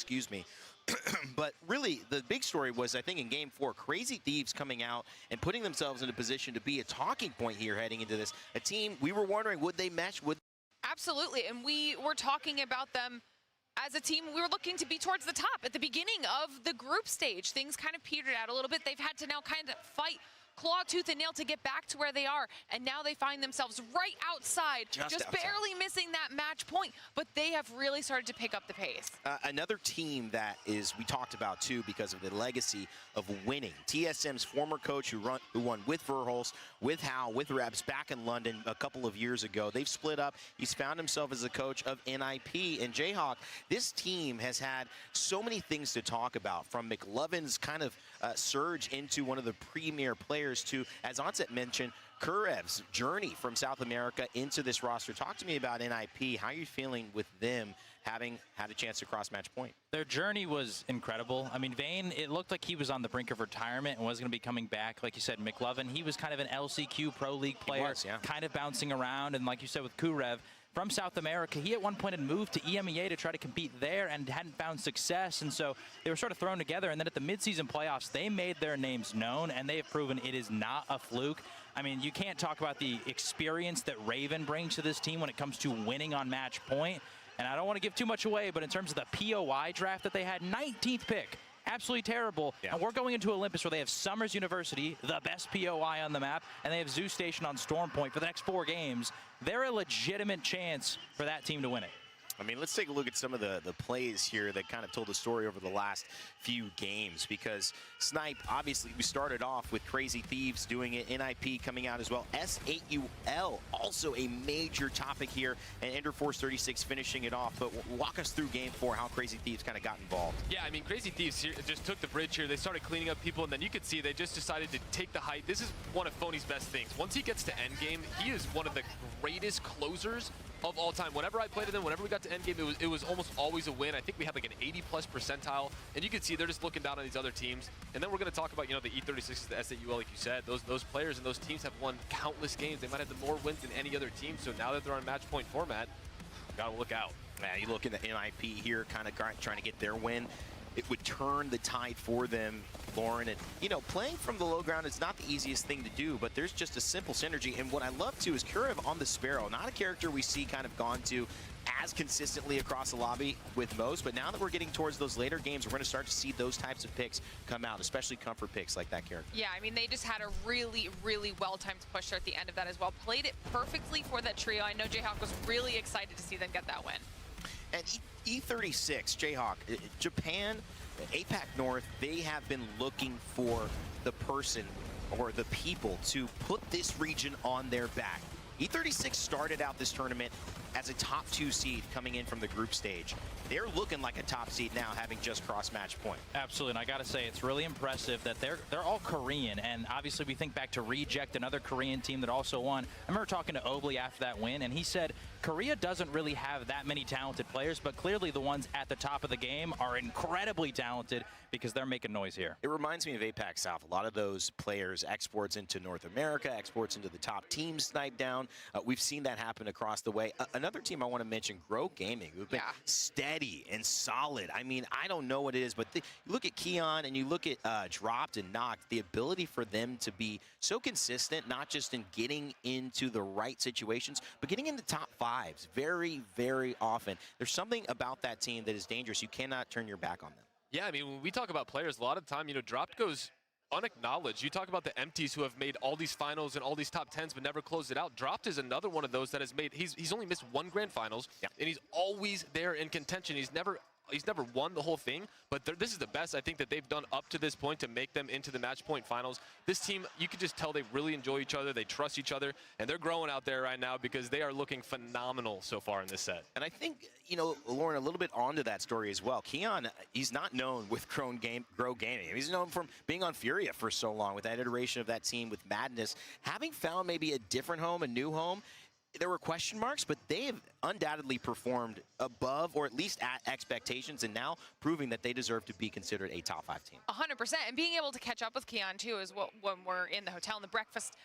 excuse me. But really, the big story was, I think, in Game 4, Crazy Thieves coming out and putting themselves in a position to be a talking point here heading into this. A team, we were wondering, would they mesh? Absolutely, and we were talking about them as a team. We were looking to be towards the top at the beginning of the group stage. Things kind of petered out a little bit. They've had to now kind of fight claw, tooth, and nail to get back to where they are, and now they find themselves right outside, just barely missing that match point, but they have really started to pick up the pace. Another team that we talked about too because of the legacy of winning. TSM's former coach who won with Verhulst, with Hal, with Rebs back in London a couple of years ago. They've split up. He's found himself as a coach of NIP. And Jayhawk, this team has had so many things to talk about, from McLovin's kind of surge into one of the premier players to, as Onset mentioned, Kurev's journey from South America into this roster. Talk to me about NIP. How are you feeling with them having had a chance to cross match point? Their journey was incredible. I mean, Vane, it looked like he was on the brink of retirement and was going to be coming back. Like you said, McLovin, he was kind of an LCQ Pro League player, kind of bouncing around. And like you said with Kurev, from South America, he at one point had moved to EMEA to try to compete there and hadn't found success, and so they were sort of thrown together. And then at the midseason playoffs, they made their names known, and they have proven it is not a fluke. I mean, you can't talk about the experience that Raven brings to this team when it comes to winning on match point. And I don't want to give too much away, but in terms of the POI draft that they had, 19th pick. Absolutely terrible. Yeah. And we're going into Olympus where they have Summers University, the best POI on the map, and they have Zoo Station on Storm Point for the next 4 games. They're a legitimate chance for that team to win it. I mean, let's take a look at some of the plays here that kind of told the story over the last few games, because Snipe, obviously, we started off with Crazy Thieves doing it, NIP coming out as well, S8UL, also a major topic here, and Ender Force 36 finishing it off. But walk us through Game 4, how Crazy Thieves kind of got involved. Yeah, I mean, Crazy Thieves here just took the bridge here. They started cleaning up people, and then you could see they just decided to take the height. This is one of Phony's best things. Once he gets to endgame, he is one of the greatest closers of all time. Whenever I played with him, whenever we got to endgame, it was almost always a win. I think we had like an 80+ percentile, and you can see they're just looking down on these other teams. And then we're going to talk about, you know, the E36s, the S8UL, like you said. Those players and those teams have won countless games. They might have more wins than any other team. So now that they're on match point format, gotta look out. Yeah, you look at the NIP here, kind of trying to get their win. It would turn the tide for them, Lauren. And, you know, playing from the low ground is not the easiest thing to do, but there's just a simple synergy. And what I love, too, is Kurev on the Sparrow. Not a character we see kind of gone to as consistently across the lobby with most, but now that we're getting towards those later games, we're going to start to see those types of picks come out, especially comfort picks like that character. Yeah, I mean, they just had a really, really well-timed pusher at the end of that as well. Played it perfectly for that trio. I know Jayhawk was really excited to see them get that win. And E36, Jayhawk, Japan, APAC North, they have been looking for the person or the people to put this region on their back. E36 started out this tournament as a top 2 seed coming in from the group stage. They're looking like a top seed now, having just crossed match point. Absolutely, and I gotta say, it's really impressive that they're all Korean, and obviously we think back to Reject, another Korean team that also won. I remember talking to Obley after that win, and he said Korea doesn't really have that many talented players, but clearly the ones at the top of the game are incredibly talented because they're making noise here. It reminds me of APAC South. A lot of those players exports into North America, exports into the top teams, snipe down. We've seen that happen across the way. Another team I want to mention, Grow Gaming, who've been steady and solid. I mean, I don't know what it is, but you look at Keon and you look at Dropped and Knocked, the ability for them to be so consistent, not just in getting into the right situations, but getting into top 5s very, very often. There's something about that team that is dangerous. You cannot turn your back on them. Yeah, I mean, when we talk about players, a lot of the time, you know, Dropped goes unacknowledged. You talk about the empties who have made all these finals and all these top 10s but never closed it out. Dropped is another one of those that has made, he's only missed 1 grand finals, and he's always there in contention. He's never won the whole thing, but this is the best I think that they've done up to this point to make them into the match point finals. This team, you can just tell they really enjoy each other, they trust each other, and they're growing out there right now because they are looking phenomenal so far in this set. And I think, you know, Lauren, a little bit onto that story as well. Keon, he's not known with Grow Gaming. He's known from being on Furia for so long with that iteration of that team with Madness. Having found maybe a different home, a new home, there were question marks, but they have undoubtedly performed above or at least at expectations, and now proving that they deserve to be considered a top 5 team. 100%, and being able to catch up with Keon too is what when we're in the hotel and the breakfast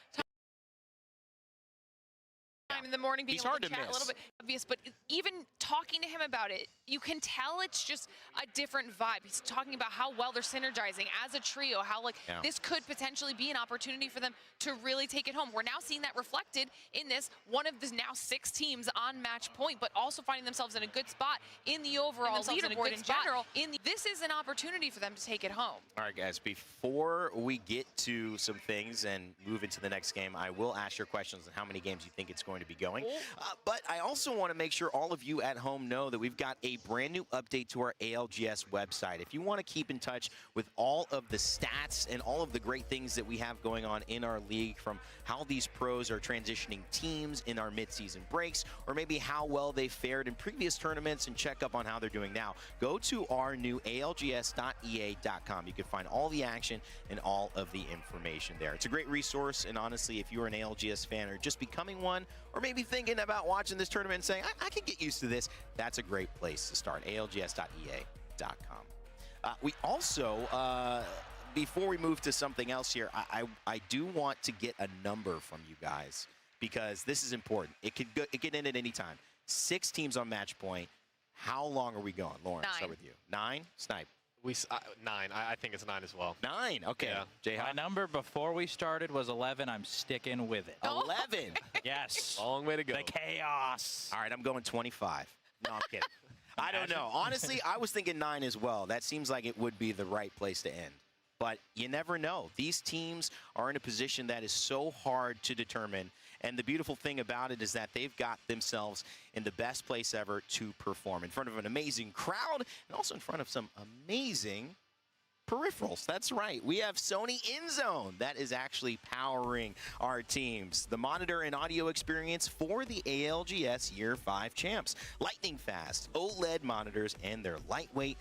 time in the morning, being able to chat a little bit obvious, but even talking to him about it, you can tell it's just a different vibe. He's talking about how well they're synergizing as a trio, how this could potentially be an opportunity for them to really take it home. We're now seeing that reflected in this, one of the now 6 teams on match point, but also finding themselves in a good spot in the overall leaderboard in general. This is an opportunity for them to take it home. All right, guys, before we get to some things and move into the next game, I will ask your questions on how many games you think it's going to be going. But I also want to make sure all of you at home know that we've got a brand new update to our ALGS website. If you want to keep in touch with all of the stats and all of the great things that we have going on in our league, from how these pros are transitioning teams in our midseason breaks, or maybe how well they fared in previous tournaments, and check up on how they're doing now, go to our new ALGS.ea.com. You can find all the action and all of the information there. It's a great resource, and honestly, if you're an ALGS fan or just becoming one, or maybe thinking about watching this tournament and saying, I can get used to this, that's a great place to start, ALGS.ea.com. We also, before we move to something else here, I do want to get a number from you guys, because this is important. It could end at any time. 6 teams on match point. How long are we going? Lauren, 9. start with you. 9? Snipe. 9. I think it's 9 as well. 9. Okay. Yeah. My number before we started was 11. I'm sticking with it. 11. Yes. Long way to go. The chaos. All right, I'm going 25. No, I'm kidding. I don't know. Honestly, I was thinking 9 as well. That seems like it would be the right place to end. But you never know. These teams are in a position that is so hard to determine. And the beautiful thing about it is that they've got themselves in the best place ever to perform, in front of an amazing crowd and also in front of some amazing peripherals. That's right. We have Sony InZone that is actually powering our teams. The monitor and audio experience for the ALGS Year 5 champs. Lightning fast OLED monitors and their lightweight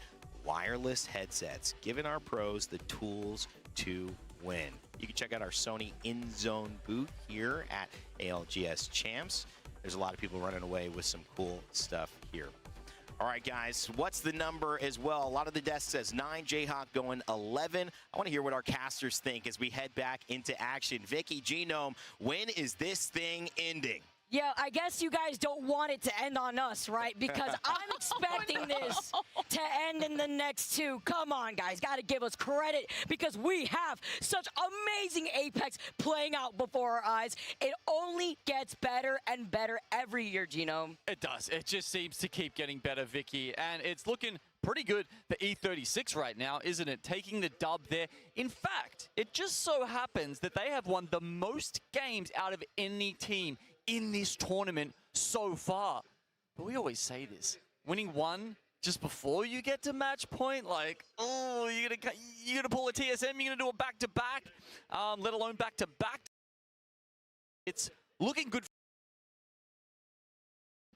wireless headsets, giving our pros the tools to win. You can check out our Sony InZone booth here at ALGS Champs. There's a lot of people running away with some cool stuff here. All right, guys, what's the number as well? A lot of the desk says 9, Jayhawk going 11. I want to hear what our casters think as we head back into action. Vicky, Genome, when is this thing ending? Yeah, I guess you guys don't want it to end on us, right? Because I'm expecting this to end in the next 2. Come on, guys. Got to give us credit because we have such amazing Apex playing out before our eyes. It only gets better and better every year, Genome. It does. It just seems to keep getting better, Vicky. And it's looking pretty good for E36 right now, isn't it? Taking the dub there. In fact, it just so happens that they have won the most games out of any team in this tournament so far. But we always say this, winning 1 just before you get to match point, like, oh, you're gonna pull a TSM, you're gonna do a back-to-back, let alone back-to-back. It's looking good,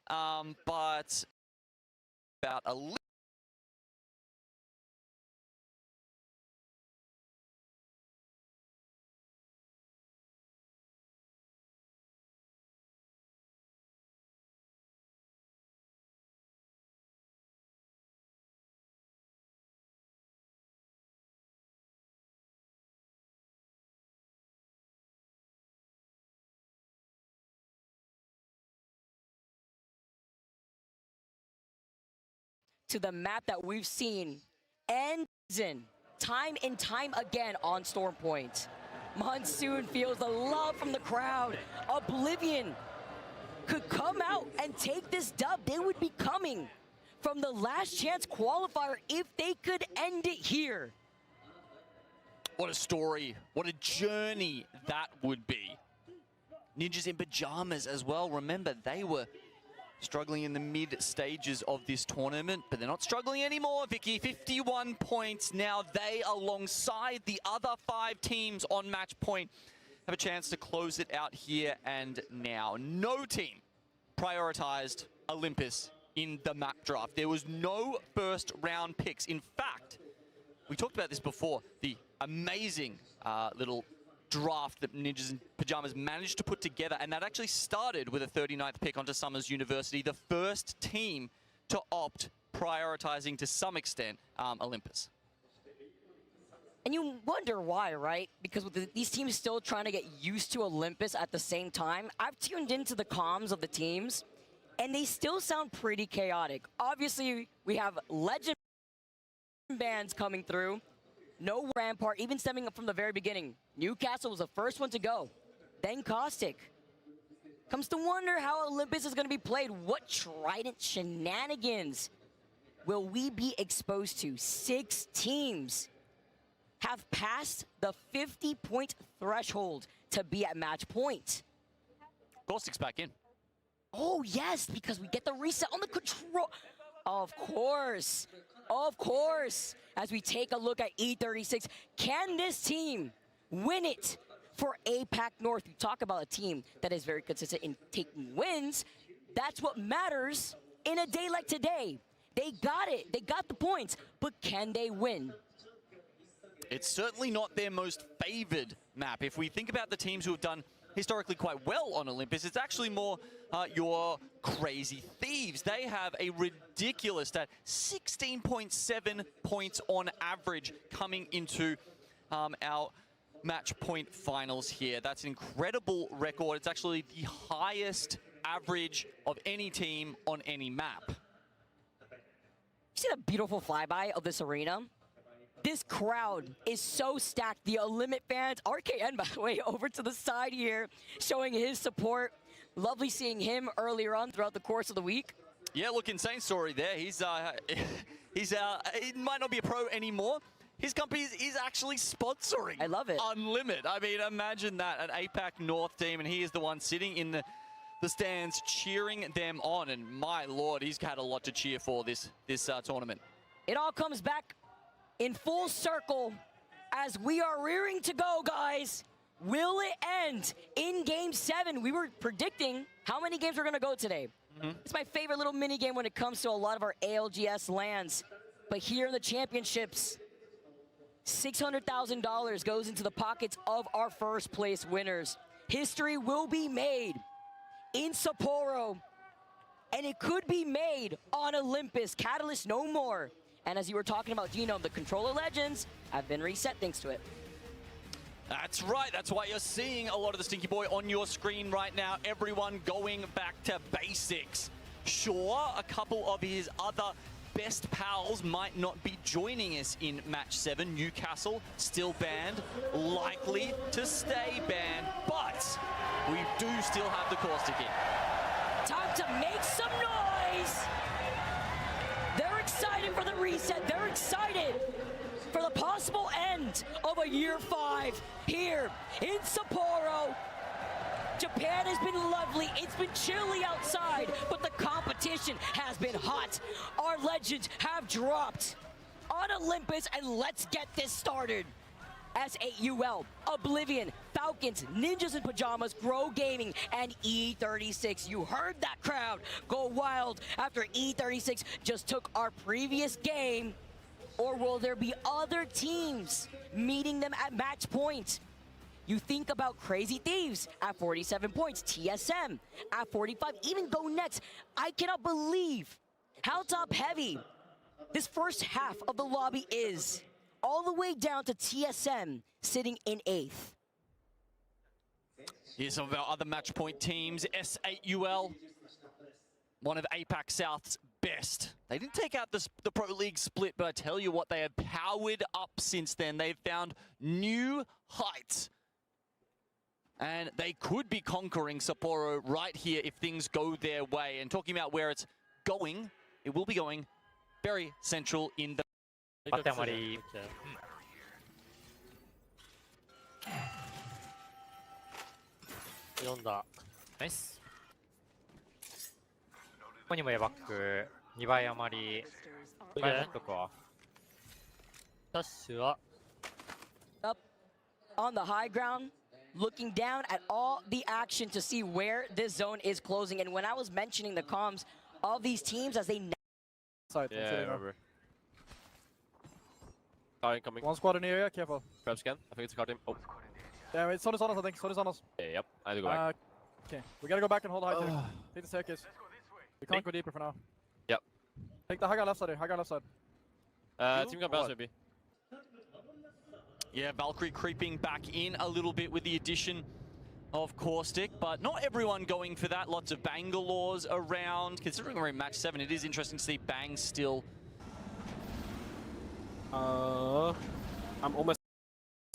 but about a little. To the map that we've seen and time and time again on Storm Point. Monsoon feels the love from the crowd. Oblivion could come out and take this dub. They would be coming from the last chance qualifier if they could end it here. What a story. What a journey that would be. Ninjas in pajamas as well. Remember, they were struggling in the mid stages of this tournament, but they're not struggling anymore, Vicky. 51 points now. They, alongside the other 5 teams on match point, have a chance to close it out here and now. No team prioritized Olympus in the map draft. There was no first round picks. In fact, we talked about this before, the amazing little draft that Ninjas in Pajamas managed to put together, and that actually started with a 39th pick onto Summers University, the first team to opt, prioritizing to some extent Olympus. And you wonder why, right? Because with these teams still trying to get used to Olympus at the same time, I've tuned into the comms of the teams, and they still sound pretty chaotic. Obviously, we have legend bands coming through. No Rampart, even stemming up from the very beginning. Newcastle was the first one to go, then Caustic. Comes to wonder how Olympus is going to be played. What Trident shenanigans will we be exposed to? 6 teams have passed the 50-point threshold to be at match point. Caustic's back in. Oh, yes, because we get the reset on the control. Of course. Of course. As we take a look at E36, can this team win it for APAC North? You talk about a team that is very consistent in taking wins. That's what matters in a day like today. They got it. They got the points. But can they win? It's certainly not their most favored map. If we think about the teams who have done historically quite well on Olympus, it's actually more your Crazy Thieves. They have a ridiculous stat, 16.7 points on average coming into our match point finals here. That's an incredible record. It's actually the highest average of any team on any map. You see the beautiful flyby of this arena? This crowd is so stacked. The Limit fans, RKN, by the way, over to the side here, showing his support. Lovely seeing him earlier on throughout the course of the week. Yeah, look, insane story there. He might not be a pro anymore. His company is actually sponsoring. I love it. Unlimit. I mean, imagine that, an APAC North team, and he is the one sitting in the stands cheering them on. And my lord, he's had a lot to cheer for this tournament. It all comes back in full circle as we are rearing to go, guys. Will it end in Game 7? We were predicting how many games we're going to go today. It's my favorite little mini game when it comes to a lot of our ALGS lands. But here in the championships, $600,000 goes into the pockets of our first place winners. History will be made in Sapporo, and it could be made on Olympus. Catalyst no more. And as you were talking about, Gino, the controller legends have been reset thanks to it. That's right. That's why you're seeing a lot of the Stinky Boy on your screen right now. Everyone going back to basics. Sure, a couple of his other best pals might not be joining us in match 7. Newcastle still banned, likely to stay banned, but we do still have the Caustic in. Time to make some noise. They're excited for the reset. They're excited for the possible end of a year 5 here in Sapporo. Japan has been lovely. It's been chilly outside, but the competition has been hot. Our legends have dropped on Olympus, and let's get this started. S8UL, Oblivion, Falcons, Ninjas in Pajamas, Grow Gaming, and E36. You heard that crowd go wild after E36 just took our previous game. Or will there be other teams meeting them at match point? You think about Crazy Thieves at 47 points, TSM at 45, even Go Next. I cannot believe how top heavy this first half of the lobby is. All the way down to TSM sitting in 8th. Here's some of our other match point teams. S8UL, one of APAC South's best. They didn't take out the Pro League split, but I tell you what, they have powered up since then. They've found new heights. And they could be conquering Sapporo right here if things go their way. And talking about where it's going, it will be going very central in the... 待ってあまり読んだナイスここにもエバック2倍余り2倍持っとくわダッシュは Up on the high ground, looking down at all the action to see where this zone is closing. And when I was mentioning the comms of these teams as they... Side, yeah, I remember. Car incoming. One squad in the area, careful. Grab scan. I think it's a car team. Oh. Yeah, it's on us, I think. Son is on us. Yeah, yep. I have to go back. Okay, we gotta go back and hold high tech. Take the staircase. We can't go deeper for now. Yep. Take the high guy left side here. High guy left side. Team got bounce maybe. Yeah, Valkyrie creeping back in a little bit with the addition of Caustic, but not everyone going for that. Lots of Bangalores around. Considering we're in match 7, it is interesting to see Bang still. I'm almost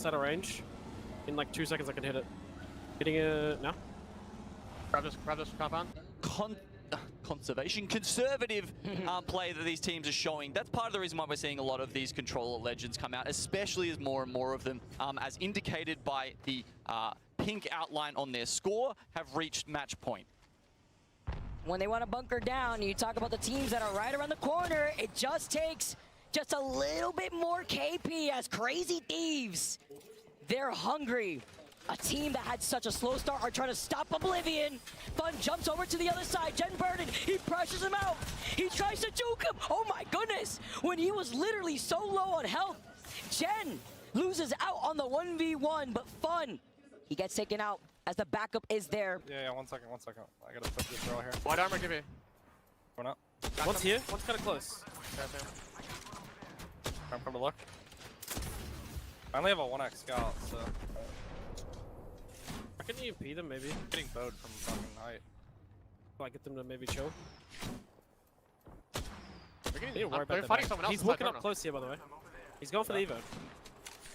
out of range. In like 2 seconds I can hit it. Hitting it now. Grab this compound. Conservative play that these teams are showing. That's part of the reason why we're seeing a lot of these controller legends come out, especially as more and more of them, as indicated by the pink outline on their score, have reached match point. When they want to bunker down, you talk about the teams that are right around the corner, it just takes just a little bit more KP as Crazy Thieves. They're hungry. A team that had such a slow start are trying to stop Oblivion. Fun jumps over to the other side. Jen Burden, he pressures him out. He tries to juke him. Oh my goodness. When he was literally so low on health, Jen loses out on the 1v1, but Fun, he gets taken out as the backup is there. Yeah, 1 second. I gotta flip this throw here. Wide armor, give me. Going up. One's here, one's kind of close. I'm from the look. I only have a 1x scout, so. I can EMP them maybe. Getting bowed from fucking height. If I get them to maybe chill. They're fighting someone else. He's walking up close here, by the way. He's going for the Evo.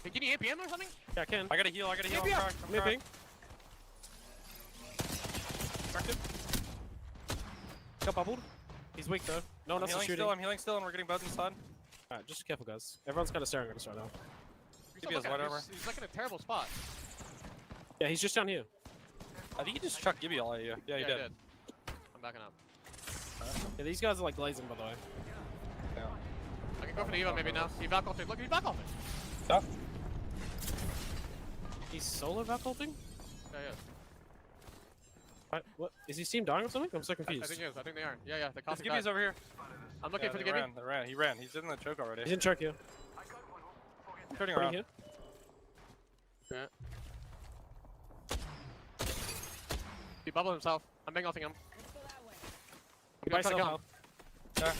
Hey, can you APM or something? Yeah, I can. I gotta heal. I'm moving. Cracked him. Got bubbled. He's weak though. No one else is shooting. I'm healing still, and we're getting bowed inside. Alright, just careful, guys. Everyone's kind of staring at us right now. He's like in a terrible spot. Yeah, he's just down here. I think he just chucked Gibby all at you. Yeah, he did. I'm backing up. Yeah, these guys are like glazing, by the way. Yeah. I can go for the Evo maybe now. He back ulted. Look, he's back ulting. Yeah. He's solo back ulting? Yeah, yeah. Right, what? Is his team dying or something? I'm so confused. I think he is. I think they are. Yeah, yeah. The Gibby's over here. I'm looking for the Gibby. They ran. He ran. He's in the choke already. He's in choke here. Turning around. Here. Yeah. He bubbled himself. I'm bang ulting him. He by himself. Yeah.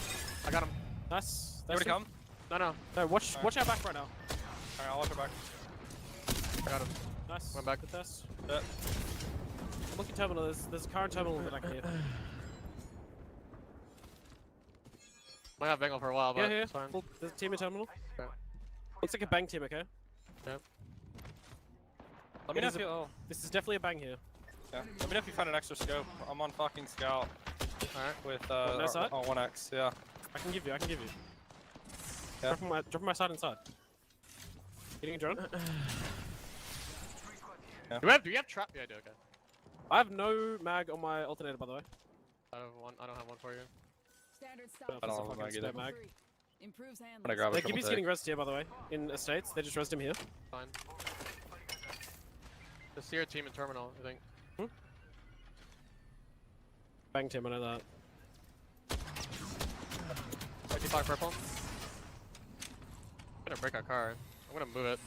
I got him. Nice. You ready to come? No. No, watch our back right now. Alright, I'll watch our back. I got him. Nice. Went back. Good test. Yeah. Looking terminal. There's a current terminal that I can hit. Might have Bengal for a while, but it's fine. Well, there's a team in terminal. Okay. Looks like a bang team, okay? Yeah. Let me know if you. This is definitely a bang here. Yeah. Let me know if you find an extra scope. I'm on fucking scout. Alright. With on 1x, yeah. I can give you. Yeah. Dropping my side inside. Getting a drone? Yeah. Do you have trap? Yeah, I do, okay. I have no mag on my alternator, by the way. I don't have one for you. I don't have a mag either. Mag. Improves handling. I'm gonna grab Gibby's getting resed here, by the way. In Estates, they just resed him here. Fine. The Seer team in terminal, I think. Bang team, I know that. 55 purple. I'm gonna break our car. I'm gonna move it.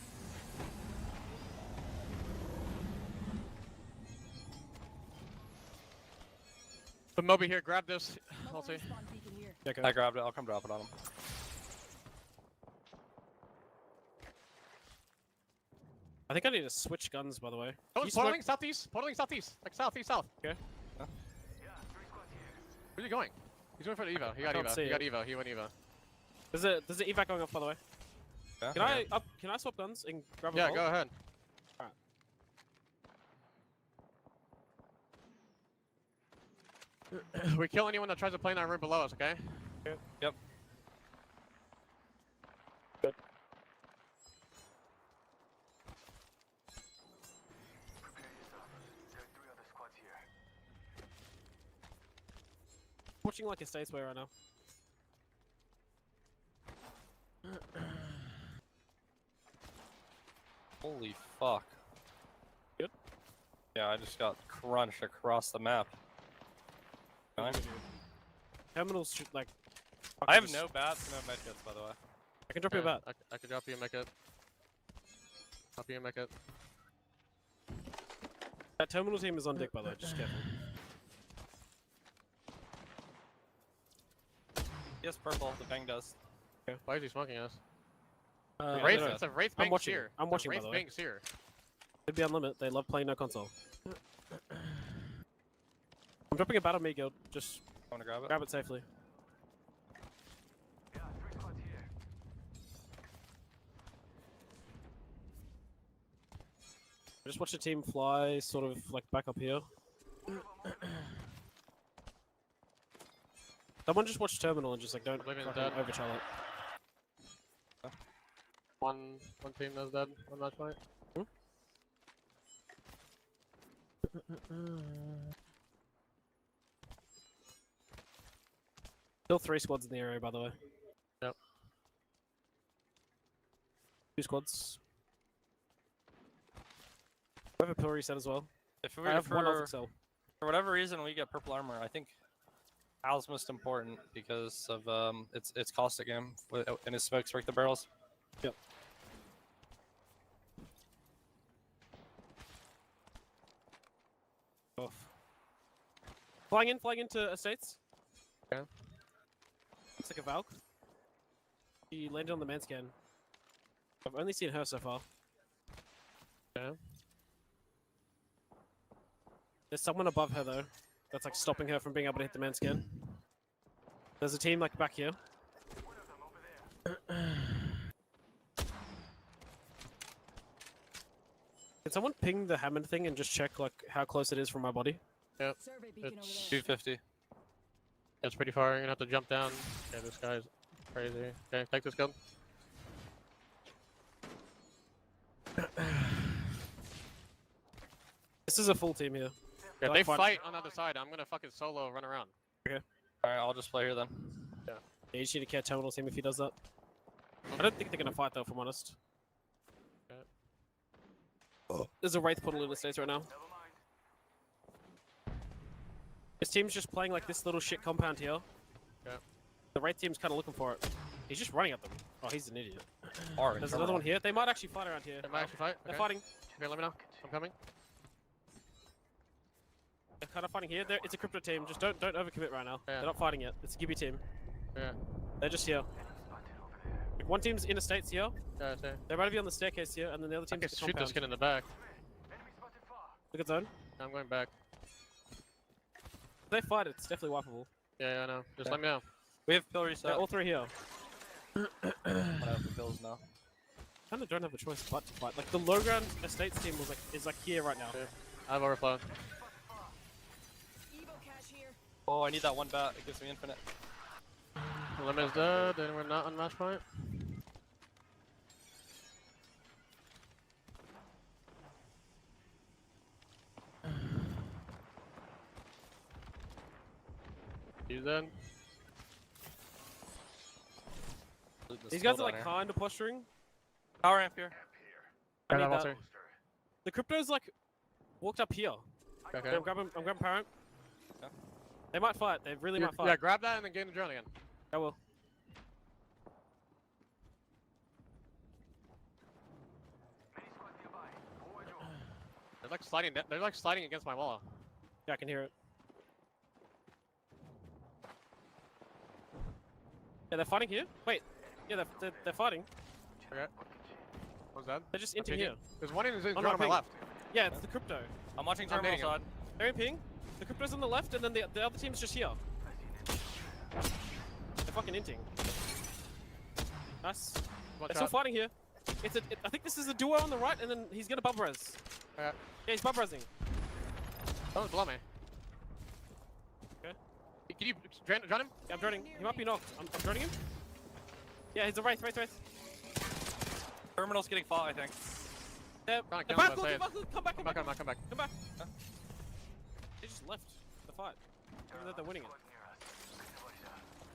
But Moby here, grab this. I'll see. Yeah, okay. I grabbed it. I'll come drop it on him. I think I need to switch guns, by the way. Oh, he's portaling southeast. Portaling southeast. Like southeast south. Okay. Huh? Where's he going? He's going for the Evo. He got Evo. He got Evo. He went Evo. There's an evac going up, by the way. Yeah. Can I swap guns and grab a Yeah, go ahead. Alright. We kill anyone that tries to play in that room below us, okay? Yep. Good. Watching like a States way right now. Holy fuck. Good? Yeah, I just got crunched across the map. Terminals should like... I have no bats, no medkits, by the way. I can drop you a bat. I can drop you a medkit. Drop you a medkit. That terminal team is on deck, by the way, just careful. Yes, purple, the bang does. Okay. Why is he smoking us? It's a Wraith Bank Seer. I'm watching, by Wraith the way. Bank Seer. Could be on limit. They love playing no console. I'm dropping a battle me guild. Just Want to grab it? grab it safely. Just watch the team fly, sort of like back up here. Someone just watch terminal and just like don't overchallenge it. One team is dead on match point. Still 3 squads in the area, by the way. Yep. 2 squads. We have a pill reset as well. If we I have one off Excel. for whatever reason we get purple armor, I think Al's most important because of its caustic game and his smokes break the barrels. Yep. Off. Flying into estates. Okay. Looks like a Valk. She landed on the man scan. I've only seen her so far. Okay. There's someone above her though, that's like stopping her from being able to hit the man scan. There's a team like back here. Can someone ping the Hammond thing and just check like how close it is from my body? Yep. It's 250. It's pretty far. You're gonna have to jump down. Yeah, this guy's crazy. Okay, take this guild. This is a full team here. Yeah, Don't they fight on the other side. I'm gonna fucking solo run around. Alright, I'll just play here then. Yeah, you just need to catch terminal team if he does that. I don't think they're gonna fight though, if I'm honest. Okay. There's a Wraith portal in the States right now. This team's just playing like this little shit compound here. Yeah. The Wraith team's kind of looking for it. He's just running at them. Oh, he's an idiot. Alright, There's another one here. They might actually fight around here. They might actually fight? They're Okay. fighting. Okay, let me know. I'm coming. They're kind of fighting here. It's a crypto team. Just don't overcommit right now. Yeah. They're not fighting yet. It's a Gibby team. Yeah. They're just here. One team's in the States here. Yeah, I see. They're about to be on the staircase here, and then the other I team's can at the shoot compound. this kid in the back. Look at zone. I'm going back. If they fight, it's definitely wipeable. Yeah, I know. Just let me know. We have pill reset. They're all 3 here. I have the pills now. Kind of don't have a choice but to fight. Like the low ground estates team is like here right now. Yeah. I have overflow. Oh, I need that one bat. It gives me infinite. The limit is dead, and we're not on match point. He's dead. These guys are like kind of posturing. Power amp here. I need Grab that that. monster. The crypto's like walked up here. Okay. Yeah, I'm grabbing parent. Yeah. They might fight. They really might fight. Yeah, grab that and then get in the drone again. I will. They're like sliding. They're like sliding against my wall. Yeah, I can hear it. Yeah, they're fighting here. Wait. Yeah, they're fighting. Okay. What's that? They're just I'm inting here. pinging. There's one in his I'm drone not on my ping. left. Yeah, it's the crypto. I'm watching I'm terminal hitting him. side. They're in ping. The crypto's on the left, and then the other team's just here. They're fucking inting. Nice. Watch They're still out. fighting here. I think this is a duo on the right, and then he's gonna bub res. Okay. Yeah, he's bub resing. Someone's below me. Okay. Can you drone him? Yeah, I'm droning. He might be knocked. I'm droning him. Yeah, he's a wraith. Terminal's getting fought, I think. They're Trying to they're kill him, back, but say it. come back. Come back. Come back. They just left the fight. Even though they're winning it.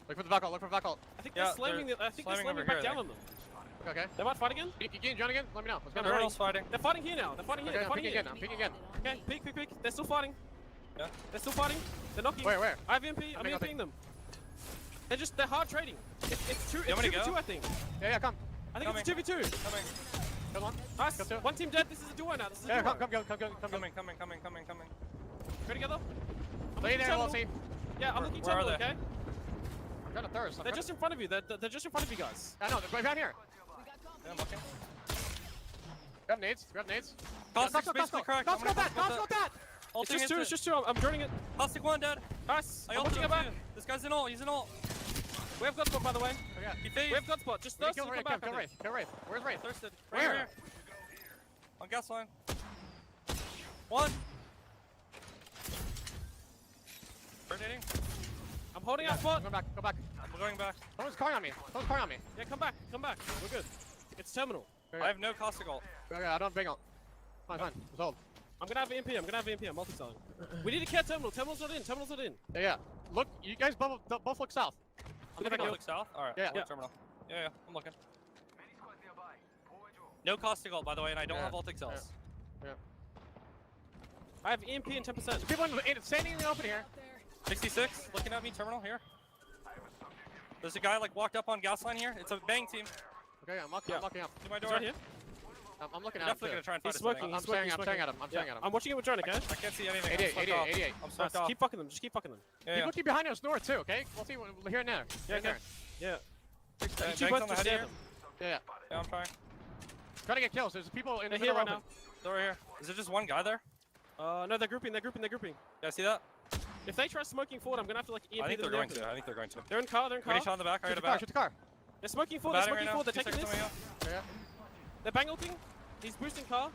Look for the back ult. Look for the back ult. I think Yeah, they're slamming. they're I think they're slamming slamming over back here, down I on them. Okay. They might fight again. You getting drone again? Let me know. Let's go. Yeah, Terminal's fighting. They're fighting here now. They're fighting here. Okay, They're I'm fighting picking here. again. I'm picking again. Okay, peek. They're still fighting. Yeah. They're still fighting. They're knocking. Where? I have EMP. I'm Nothing. EMPing them. They're hard trading. It's two. You want me to 2v2, go? I think. Yeah, come. I think it's a 2v2. Coming. Kill one. Nice. Kill two. One team dead. This is a duo now. This is a Yeah, duo. come. Coming. Go together. Lay there, we'll see. Yeah, I'm looking Where are terminal, they? okay? I'm trying to thirst. They're just in front of you. They're just in front of you guys. I know. They're right down here. Yeah, I'm looking. Grab nades. Grab nades. Caustic's basically cracked. Let's go back. Let's go back. It's just two. It's just two. I'm droning it. Caustic 1 dead. Nice. I I'm watching ulted it back. him too. This guy's in ult. He's in ult. We have Godspot, by the way. Okay. He phased. We have Godspot. Just thirst. Kill Wraith. Kill Wraith. Kill Wraith. Where's Wraith? Thirsted. Where? Right here. On gas line. 1. Rotating. I'm holding our spot. Go back. Go back. I'm going back. Someone's calling on me. Someone's calling on me. Yeah, come back. Come back. We're good. It's terminal. Okay. I have no caustic ult. Okay, I don't bang ult. Fine. Let's hold. I'm gonna have EMP. I'm gonna have EMP. I'm multi-selling. We need to care terminal. Terminal's not in. Terminal's not in. Yeah. Look, you guys both look south. I'm looking look south. All right. Yeah. Terminal. Yeah. I'm looking. No caustic ult, by the way, and I don't have ult excels. Yeah. I have EMP and 10%. People standing in the open here. 66, looking at me, terminal here. There's a guy like walked up on gas line here. It's a bang team. Okay, I'm locking up. To my door. He's right here. I'm looking I'm at him. definitely gonna try and find He's a smoking. thing. I'm staring at him. I'm staring at him. I'm watching it with drone, okay? I can't see anything. 88. I'm Nice. smoked off. Keep fucking them. Just keep fucking them. Yeah. Keep looking behind us north too, okay? We'll see here and there. Yeah, Here and okay. Yeah. You Bangs two on both the just head stare here. them. Yeah. Yeah, I'm trying. Try to get kills. There's people in the They're here middle right open. now. They're right here. Is there just one guy there? No, they're grouping. They're grouping. They're grouping. Yeah, see that? If they try smoking forward, I'm gonna have to like EMP I think them they're in going the to. open. I think they're going to. They're in car. They're in car. Ready shot in the back. I heard a back. Shoot the car. They're smoking forward. They're Batting smoking right now. forward. They're 2 taking seconds this. on me. Yeah. They're bang ulting. He's boosting car.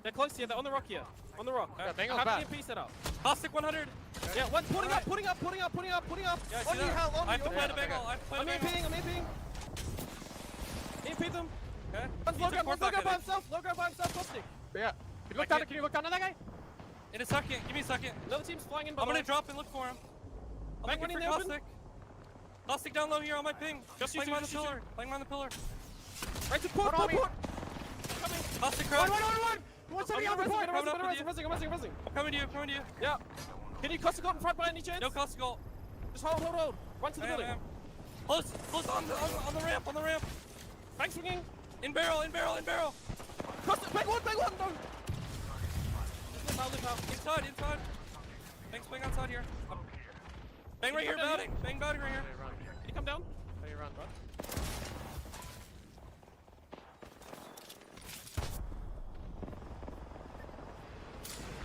They're close here. They're on the rock here. On the rock. Yeah, bang I ult's have back. EMP set up. Caustic 100. Yeah, one putting up, putting up. Yeah, I see On you, that. Hal, on I have you. to play the bangle. I have to play I'm the bangle. EMPing. I'm EMPing. EMP them. Okay. One's He took low port grab back, by I think. himself. Low grab by himself. Caustic. Yeah. Can you look down at that guy? In a second. Give me a second. Another team's flying in. I'm gonna drop and look for him. I'm Bank looking one for in the open. caustic. Caustic down low here on my ping. Just Playing use on the it, pillar. Playing on the pillar. Right to port. Put on me. Coming. Caustic crack. What's on the other point? Coming up with you. I'm resing. I'm coming to you. I'm coming to you. Yeah. Can you Caustic in front by any chance? No caustic ult. Just hold. Run to the building. Close on the ramp. On the ramp. Bank swinging. In barrel. Caustic. Bang one. No. Live out. Inside. Thanks, bang outside here. Bang right here, batting. Bang batting right here. Can you come down? How do you run?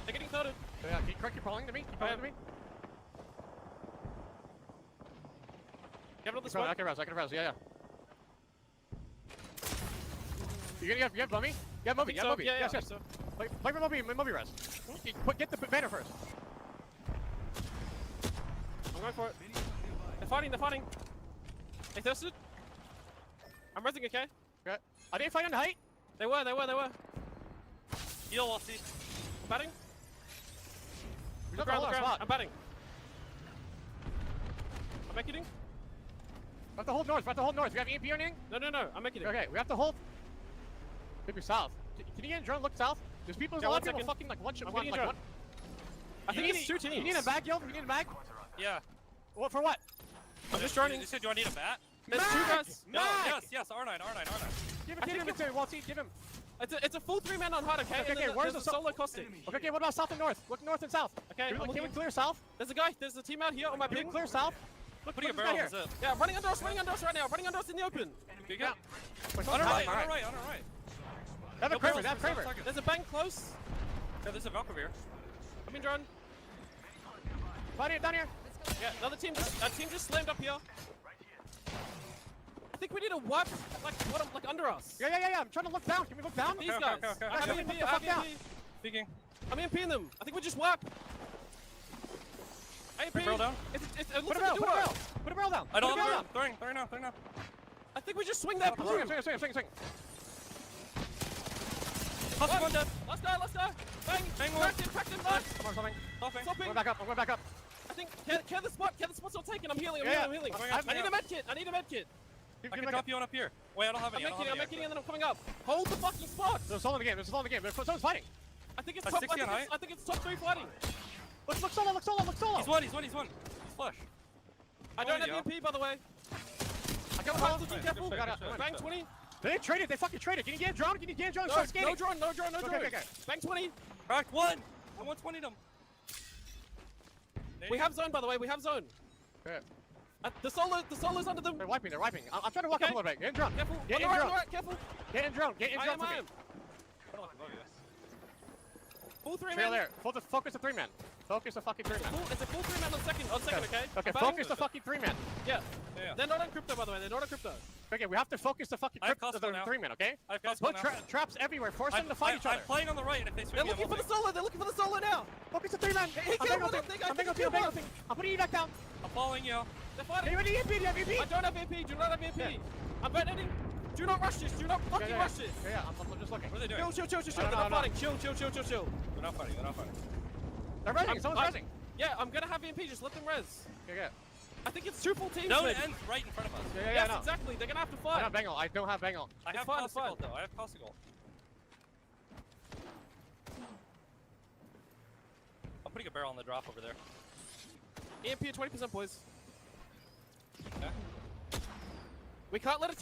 They're getting thirded. Yeah, keep crawling to me. Keep crawling to me. You have another I smoke? can res. Yeah. You have Mummy? You have Moby. Yeah, Yes. so. Play for Moby res. Get the banner first. I'm going for it. They're fighting. They thirsted. I'm resing, okay? Okay. Are they fighting on the height? They were. Heal, we'll see. Batting. We Look don't around, hold our spot. I'm batting. I'm making. We have to hold north. We have EMP on anything? No. I'm making. Okay, we have to hold. Maybe south. Can you get a drone? Look south. There's people. There's a lot of people fucking like one shot. I'm getting a drone. I think it's 2 teams. You need a bag, Gil? You need a bag? Yeah. What for what? I'm just droning. You said, do I need a bat? There's 2 guys. No, yes, R9. Give him it to Walty. Give him. It's a full 3-man on hard, okay? Okay, where's the solo Caustic? Okay, what about south and north? Look north and south. Okay, Can we clear south? There's a team out here on my Can we ping. clear south? Look, Putting a look barrel here. is it. Yeah, running under us right now. Running under us in the open. Okay, good. Wait, On our right. Have a Kramer. There's a bang close. Yeah, there's a Valkyrie here. I'm in drone. Down here. Yeah, another team just slammed up here. I think we need a wipe like under us. Yeah. I'm trying to look down. Can we look down? These guys. Okay. I have EMP. Speaking. I'm EMPing them. I think we just wipe. EMP. Barrel down. It Put looks a like a duo. Put a barrel down. I don't Put a barrel have throwing now. I think we just swing that. Swing. Caustic 1 dead. Let's go. Bang. Bang one. Cracked him. Nice. Come on, something. Stopping. Stopping. I'm going back up. I think care the spot. Care the spot's not taken. I'm healing. Yeah. I'm healing. Yeah. I need a med kit. I I can drop you on up here. Wait, I don't have any. I'm making and then I'm coming up. Hold the fucking spot. There's a soul in the game. Someone's fighting. I think it's A top. 60 on height? I think it's top 3 fighting. Look solo. He's one. He's flush. I don't have Yo. EMP, by the way. I got Hold. one. Careful. Good shot. Bang 20. They fucking traded. Can you get a drone? Start skating. No drone. Okay. Bang 20. Cracked 1. I 120'd him. We have zone, by the way. We have zone. Okay. The solo's under them. They're wiping. I'm trying to walk up a little bit. Get in drone. Careful. Get in On the drone. right, careful. Get in drone. I am. Full 3-man. Trail there. Focus the 3-man. Focus the fucking 3-man. It's a full 3-man on second, okay? Okay, focus the fucking 3-man. Yeah. They're not on crypto, by the way. They're not on crypto. Okay, we have to focus the fucking I have the Costco now. 3-man, okay? I have Costco Put now. traps everywhere. Force them to fight each other. I'm playing on the right, and if they swing They're looking for the solo. They're looking for the solo now. Focus the 3-man. He killed one, I think. I think he killed one. I'm putting you back down. I'm following you. They're fighting. Hey, what do you have? Do you have I VP? don't have VP. Do not have VP. Yeah. I'm betting. Do not rush this. Do not fucking rush this. Yeah, I'm just looking. What are they doing? Chill. No, They're no, not no. fighting. Chill. They're not fighting. They're resing. Someone's resing. Yeah, I'm gonna have VP. Just let them res. Okay. I think it's 2 full teams. No, maybe. it ends right in front of us. Yeah, Yes, no. exactly. They're gonna have to I fight. don't have Bengal. I don't have Bengal. I have fine, Costa it's fine. Gold, though. I have Costa Gold. I'm putting a barrel on the drop over there. EMP at 20%, boys. Okay. We can't let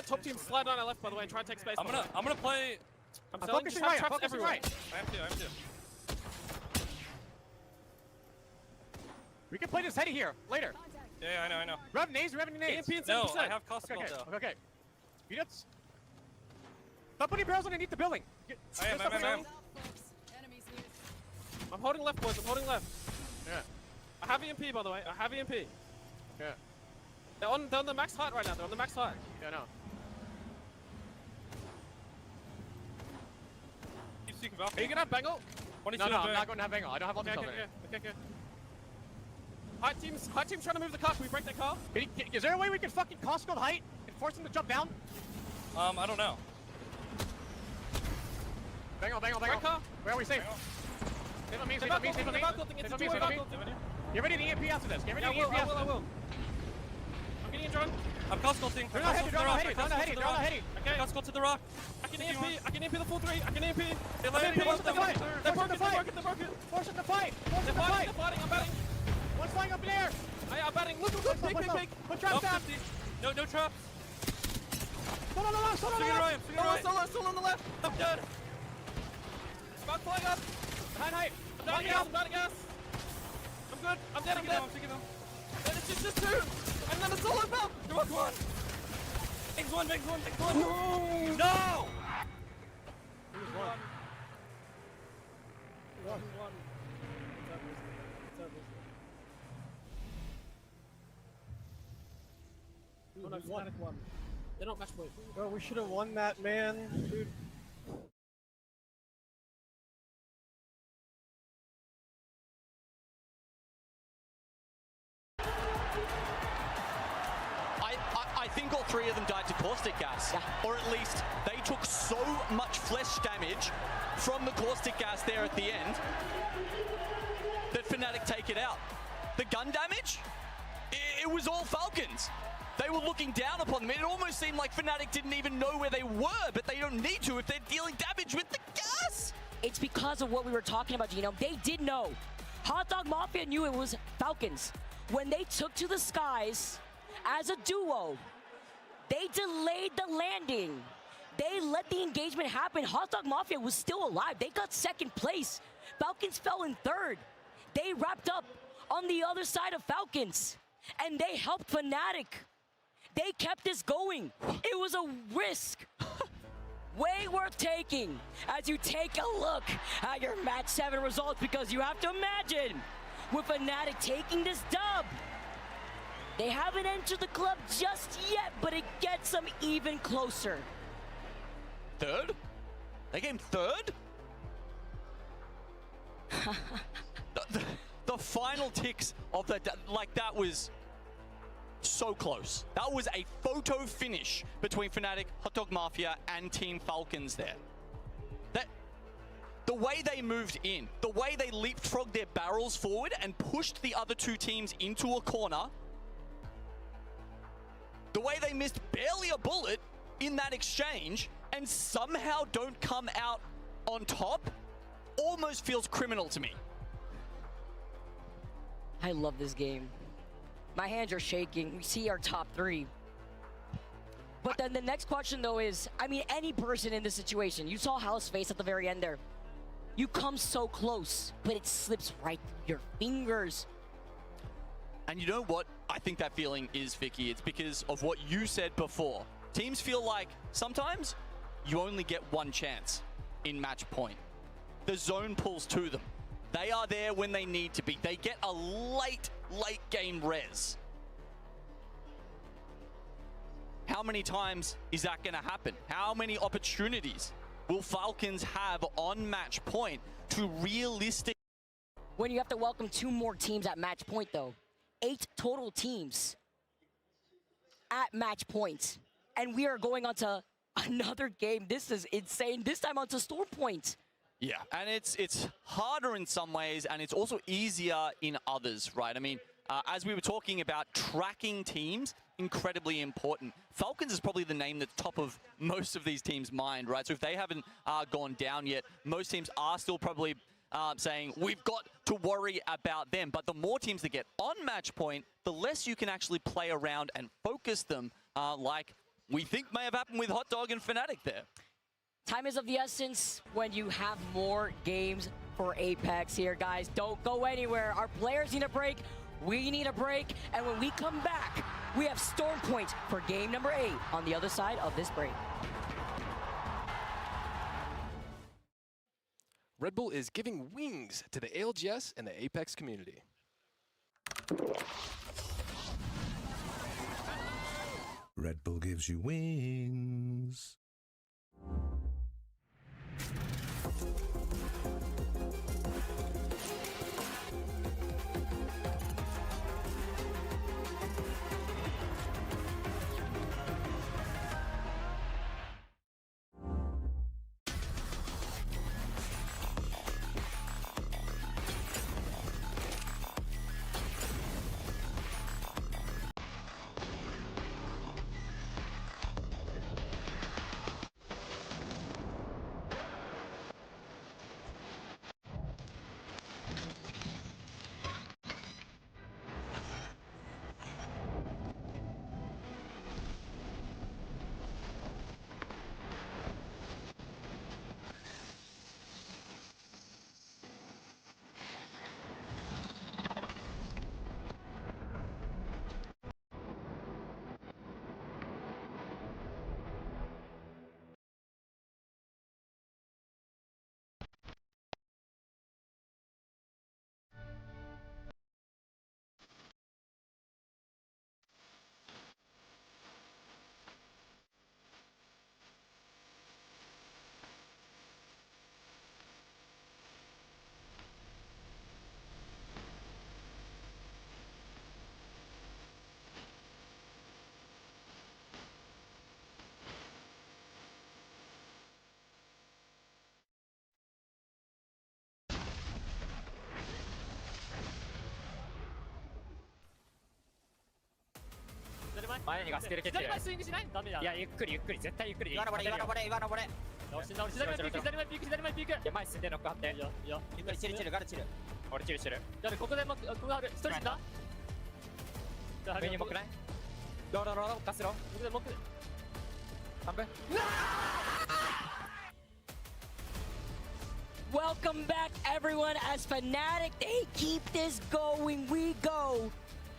top teams slide on our left, by the way, and try and take space. I'm gonna play. I'm I'm telling you, focusing just have right. I'm traps focusing everywhere. right. I am too. We can play this heady here later. Yeah, I know. Rev nades. EMP at 7%. No, I have Costa Okay, Gold, though. okay. Units. Stop putting barrels underneath the building. I am. I'm holding left, boys. I'm holding left. Yeah. I have EMP, by the way. I have EMP. Yeah. They're on the max height right now. They're on the max height. Yeah, no. Keep seeking Are you Valkyrie. gonna have Bengal? 22 No, I'm back. not going to have Bengal. I don't have all Okay, this okay, okay. Height team's trying to move the car. Can we break their car? Is there a way we can fucking Costco the height and force them to jump down? I don't know. Bengal. Break car? Where are we safe? Bengal. Save on me, They're save on me, back save on me. ulting. It's Save a on me, two-way save on me. back ulting. Get ready to EMP after this. Get ready Yeah, to EMP after I will. I'm getting in, John. I'm Costa Golding. They're not heady, they're not heady, they're not heady, they're not heady. Okay. Costa Gold to the rock. I can EMP the full 3. I can EMP. They I'm landed. EMP. Force them to fight. They're Force them to broken. fight. Force them to fight. Force them to fight. They're fighting. I'm batting. One's flying up in the air. I'm batting. Look. Peek. Put traps down. No traps. Solo on the left. Swinging right. Solo on the left. I'm dead. Smoke flying up. Behind height. I'm down to gas. I'm good. I'm dead. I'm taking them. And it's just 2. And then a solo bump. Come on. Bangs one. No! They're not match point. Bro, we should have won that, man. Dude. I think all 3 of them died to caustic gas. Or at least they took so much flesh damage from the caustic gas there at the end that Fnatic take it out. The gun damage? It was all Falcons. They were looking down upon them. It almost seemed like Fnatic didn't even know where they were, but they don't need to if they're dealing damage with the gas. It's because of what we were talking about, Gino. They did know. Hot Dog Mafia knew it was Falcons. When they took to the skies as a duo, they delayed the landing. They let the engagement happen. Hot Dog Mafia was still alive. They got second place. Falcons fell in third. They wrapped up on the other side of Falcons, and they helped Fnatic. They kept this going. It was a risk way worth taking as you take a look at your match 7 results, because you have to imagine with Fnatic taking this dub, they haven't entered the club just yet, but it gets them even closer. Third? They came third? the final ticks of that was so close. That was a photo finish between Fnatic, Hot Dog Mafia, and Team Falcons there. The way they moved in, the way they leapfrogged their barrels forward and pushed the other 2 teams into a corner, the way they missed barely a bullet in that exchange and somehow don't come out on top, almost feels criminal to me. I love this game. My hands are shaking. We see our top 3. But then the next question, though, is, I mean, any person in this situation, you saw Hal's face at the very end there. You come so close, but it slips right through your fingers. And you know what I think that feeling is, Vicky? It's because of what you said before. Teams feel like sometimes you only get one chance. in match point. The zone pulls to them. They are there when they need to be. They get a late game res. How many times is that going to happen? How many opportunities will Falcons have on match point to realistic? When you have to welcome 2 more teams at match point, though. 8 total teams at match points. And we are going on to another game. This is insane. This time onto Storm Point. Yeah, and it's harder in some ways, and it's also easier in others, right? I mean, as we were talking about, tracking teams, incredibly important. Falcons is probably the name that's top of most of these teams' mind, right? So if they haven't gone down yet, most teams are still probably saying, we've got to worry about them. But the more teams that get on match point, the less you can actually play around and focus them like we think may have happened with Hot Dog and Fnatic there. Time is of the essence when you have more games for Apex here, guys. Don't go anywhere. Our players need a break. We need a break. And when we come back, we have Storm Point for game number 8 on the other side of this break. Red Bull is giving wings to the ALGS and the Apex community. Red Bull gives you wings.前にガスケル蹴ってる。左前スイングしない？ダメだ。いや、ゆっくりゆっくり、絶対ゆっくり。岩のボレ、岩のボレ、岩のボレ。直し直し。左前ピーク、左前ピーク、左前ピーク。いや、前進んでノック張って。いいよ、いいよ。ゆっくりチルチル、ガルチル。俺チルチル。じゃあここでここある。一人死んだ。上にもくない？ローローロー、ガスロー。ここでもく。半分。Welcome back, everyone. As Fnatic, they keep this going. We go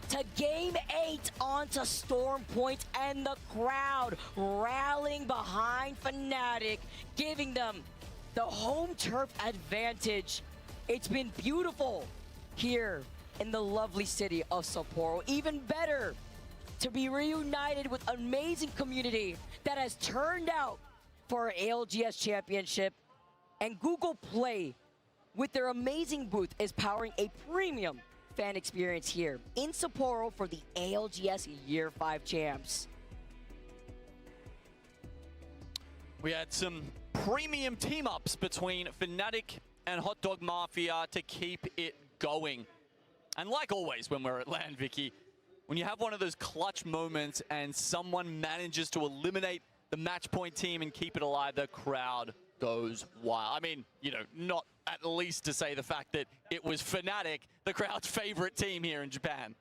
to game 8 onto Storm Point, and the crowd rallying behind Fnatic, giving them the home turf advantage. It's been beautiful here in the lovely city of Sapporo. Even better to be reunited with an amazing community that has turned out for our ALGS championship. And Google Play, with their amazing booth, is powering a premium fan experience here in Sapporo for the ALGS Year 5 champs. We had some premium team-ups between Fnatic and Hot Dog Mafia to keep it going. And like always when we're at LAN, Vicky, when you have one of those clutch moments and someone manages to eliminate the match point team and keep it alive, the crowd goes wild. I mean, you know, not at least to say the fact that it was Fnatic, the crowd's favorite team here in Japan.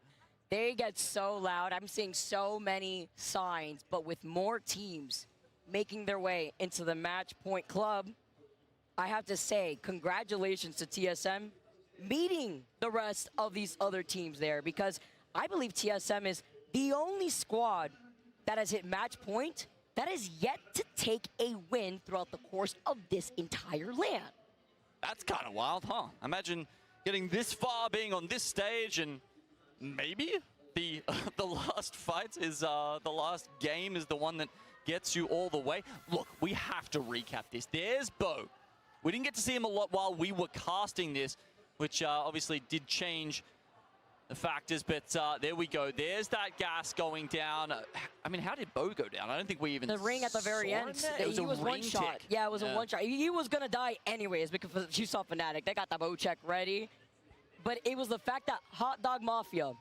They get so loud. I'm seeing so many signs, but with more teams making their way into the match point club, I have to say congratulations to TSM meeting the rest of these other teams there, because I believe TSM is the only squad that has hit match point that is yet to take a win throughout the course of this entire LAN. That's kind of wild, huh? Imagine getting this far, being on this stage, and maybe the the last fight is the last game is the one that gets you all the way. Look, we have to recap this. There's Bo. We didn't get to see him a lot while we were casting this, which obviously did change the factors, but there we go. There's that gas going down. I mean, how did Bo go down? I don't think we even The ring at the very end. It was he a was one ring shot. tick. Yeah, it was a one shot. He was gonna die anyways because you saw Fnatic. They got the bow check ready, but it was the fact that Hot Dog Mafia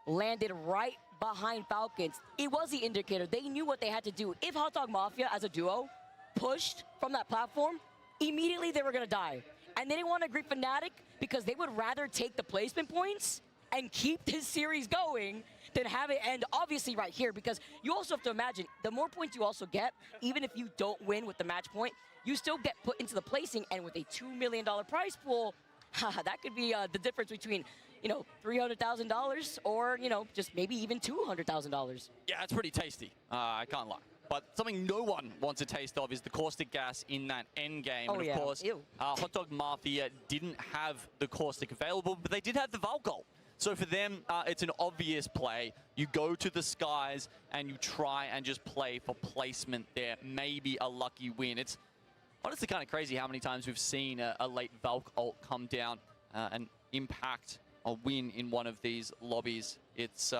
landed right behind Falcons. It was the indicator. They knew what they had to do. If Hot Dog Mafia as a duo pushed from that platform, immediately they were gonna die. And they didn't want to greet Fnatic because they would rather take the placement points and keep this series going than have it end obviously right here, because you also have to imagine the more points you also get, even if you don't win with the match point, you still get put into the placing, and with a $2 million prize pool, that could be the difference between, you know, $300,000 or, you know, just maybe even $200,000. Yeah, it's pretty tasty. I can't lie. But something no one wants a taste of is the caustic gas in that end game. Oh, and of yeah. course, Hot Dog Mafia didn't have the caustic available, but they did have the Valkol. So for them, it's an obvious play. You go to the skies and you try and just play for placement there. Maybe a lucky win. It's honestly kind of crazy how many times we've seen a late Valk ult come down and impact a win in one of these lobbies. It's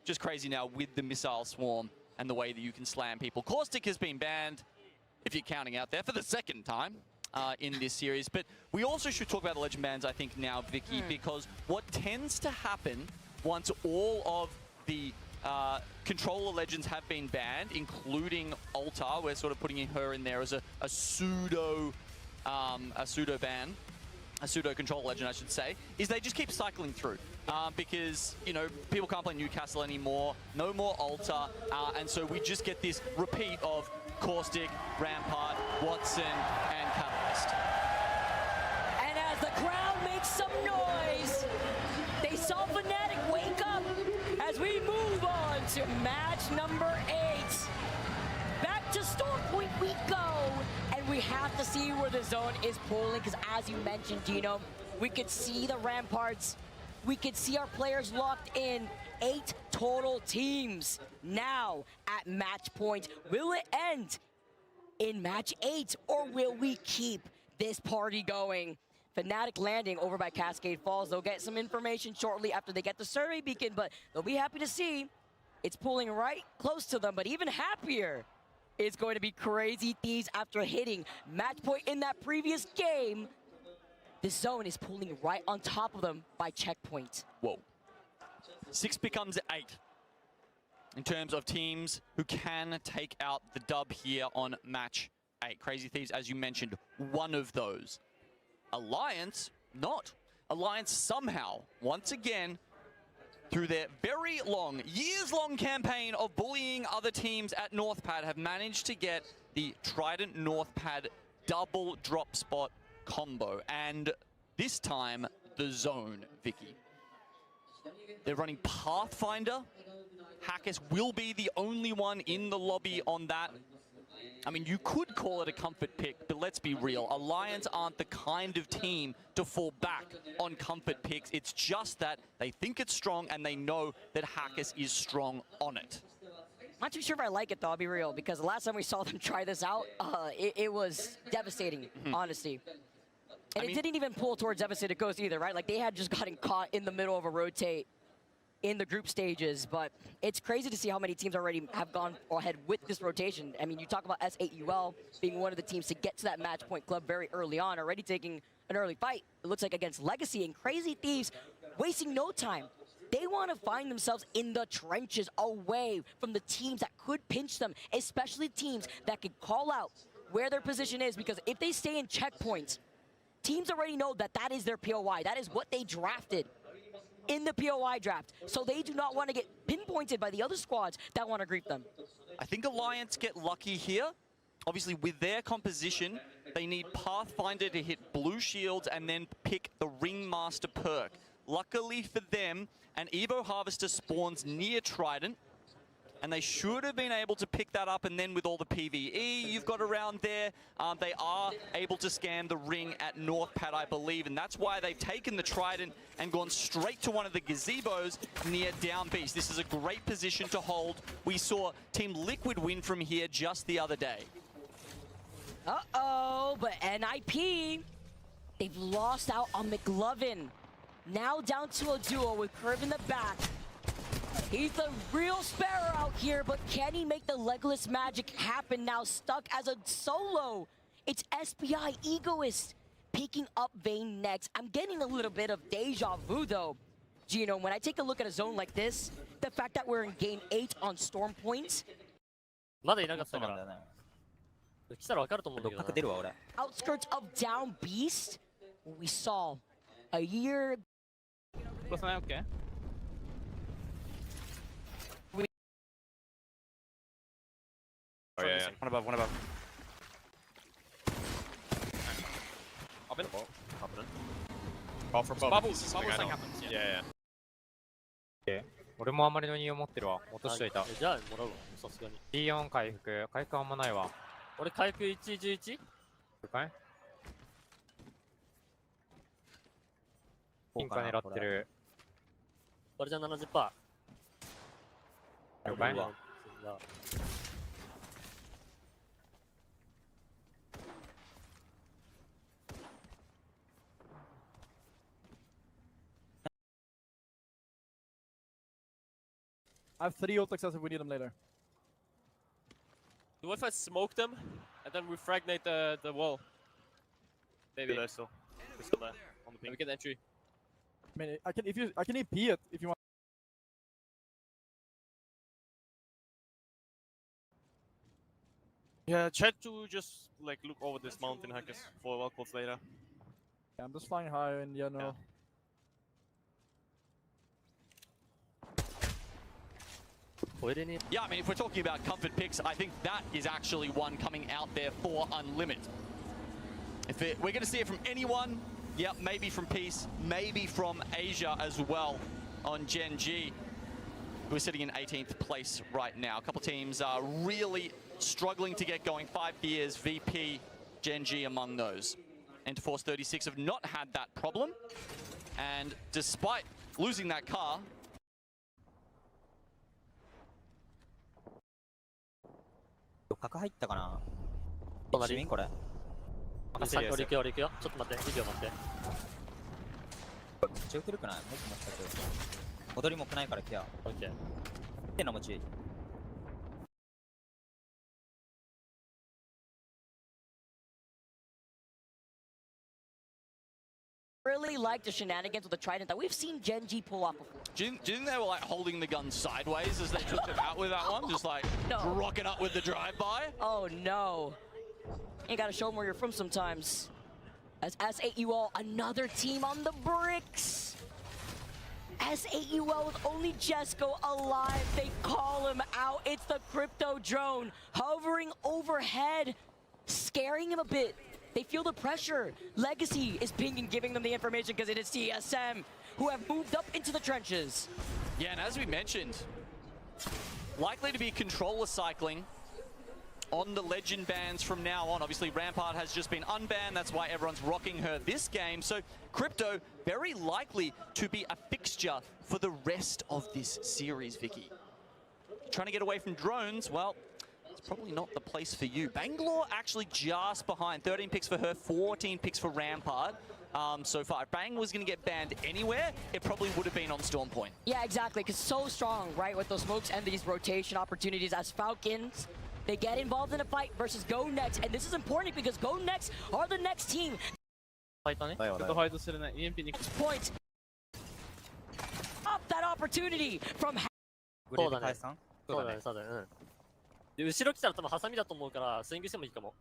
just crazy now with the missile swarm and the way that you can slam people. Caustic has been banned, if you're counting out there, for the second time in this series. But we also should talk about the legend bans, I think, now, Vicky, because what tends to happen once all of the controller legends have been banned, including Altar, we're sort of putting her in there as a pseudo ban, a pseudo control legend, I should say, is they just keep cycling through because, you know, people can't play Newcastle anymore, no more Altar, and so we just get this repeat of Caustic, Rampart, Watson, and Catalyst. And as the crowd makes some noise, they saw Fnatic wake up as we move on to match number 8. Back to Storm Point we go, and we have to see where the zone is pulling, because as you mentioned, Gino, we could see the Ramparts, we could see our players locked in. 8 total teams now at match point. Will it end in match 8, or will we keep this party going? Fnatic landing over by Cascade Falls. They'll get some information shortly after they get the survey beacon, but they'll be happy to see it's pulling right close to them. But even happier is going to be Crazy Thieves after hitting match point in that previous game. The zone is pulling right on top of them by checkpoint. Whoa. 6 becomes 8 in terms of teams who can take out the dub here on match 8. Crazy Thieves, as you mentioned, one of those. Alliance, not. Alliance somehow, once again, through their very long, years-long campaign of bullying other teams at Northpad, have managed to get the Trident Northpad double drop spot combo. And this time, the zone, Vicky. They're running Pathfinder. Hackers will be the only one in the lobby on that. I mean, you could call it a comfort pick, but let's be real. Alliance aren't the kind of team to fall back on comfort picks. It's just that they think it's strong and they know that Hackers is strong on it. Not too sure if I like it, though, I'll be real, because the last time we saw them try this out, it was devastating, honestly. And it didn't even pull towards devastated Ghost either, right? Like, they had just gotten caught in the middle of a rotate in the group stages, but it's crazy to see how many teams already have gone ahead with this rotation. I mean, you talk about S8UL being one of the teams to get to that match point club very early on, already taking an early fight, it looks like, against Legacy, and Crazy Thieves wasting no time. They want to find themselves in the trenches, away from the teams that could pinch them, especially teams that could call out where their position is, because if they stay in checkpoints, teams already know that that is their POI. That is what they drafted in the POI draft. So they do not want to get pinpointed by the other squads that want to greet them. I think Alliance get lucky here. Obviously, with their composition, they need Pathfinder to hit blue shields and then pick the Ringmaster perk. Luckily for them, an Evo Harvester spawns near Trident. and they should have been able to pick that up. And then with all the PvE you've got around there, they are able to scan the ring at North Pad, I believe, and that's why they've taken the Trident and gone straight to one of the gazebos near Down Beast. This is a great position to hold. We saw Team Liquid win from here just the other day. Uh-oh, but NIP, they've lost out on McLovin. Now down to a duo with Curve in the back. He's the real Sparrow out here, but can he make the legless magic happen now? Stuck as a solo. It's SPI Egoist picking up Vayne next. I'm getting a little bit of deja vu though. Gino, when I take a look at a zone like this, the fact that we're in game 8 on Storm Points. まだいなかったから。来たら分かると思うんだけどな。出るわ俺。Outskirts of Down Beast, we saw a year. What's that? Okay. Oh yeah, yeah. One above. Hop in. Hop in. Call for bubbles. Bubbles like happens. Yeah, yeah. 俺もあまりの2を持ってるわ。落としといた。じゃあもらうわ、さすがに。D4 回復。回復あんまないわ。俺回復111？了解？ピンカ狙ってる。これじゃ 70%。了解？ I have 3 ult access if we need them later. What if I smoke them and then we fragment the wall? Maybe. They're still there on the ping. We get the entry. I mean, I can EP it if you want. Yeah, chat to just like look over this mountain, I guess, for wall calls later. Yeah, I'm just flying high and yeah, no. Yeah. Yeah, I mean, if we're talking about comfort picks, I think that is actually one coming out there for Unlimit. We're going to see it from anyone, yep, maybe from Peace, maybe from Asia as well on Gen G. We're sitting in 18th place right now. A couple teams are really struggling to get going. 5 gears, VP, Gen G among those. Interforce 36 have not had that problem. And despite losing that car,角入ったかな。隣これ。俺行くよ俺行くよ。ちょっと待って、2秒待って。めっちゃ打てるくない？もっと待って。戻りも来ないからケア。オッケー。手の持ち。Really like the shenanigans with the Trident that we've seen Gen G pull off before. do you think they were like holding the gun sideways as they took them out with that one? Just like rocking up with the drive-by? Oh no. You gotta show them where you're from sometimes. As S8UL, another team on the bricks. S8UL with only Jesco alive. They call him out. It's the crypto drone hovering overhead, scaring him a bit. They feel the pressure. Legacy is pinging, giving them the information because it is TSM who have moved up into the trenches. Yeah, and as we mentioned, likely to be controller cycling on the legend bans from now on. Obviously, Rampart has just been unbanned. That's why everyone's rocking her this game. So Crypto very likely to be a fixture for the rest of this series, Vicky. Trying to get away from drones, well, it's probably not the place for you. Bangalore actually just behind. 13 picks for her, 14 picks for Rampart. So far, if Bang was going to get banned anywhere, it probably would have been on Storm Point. Yeah, exactly, because so strong, right, with those smokes and these rotation opportunities as Falcons. They get involved in a fight versus Go Next, and this is important because Go Next are the next team. Point. Up that opportunity from. そうだね。そうだね、そうだね。で、後ろ来たら多分ハサミだと思うからスイングしてもいいかも。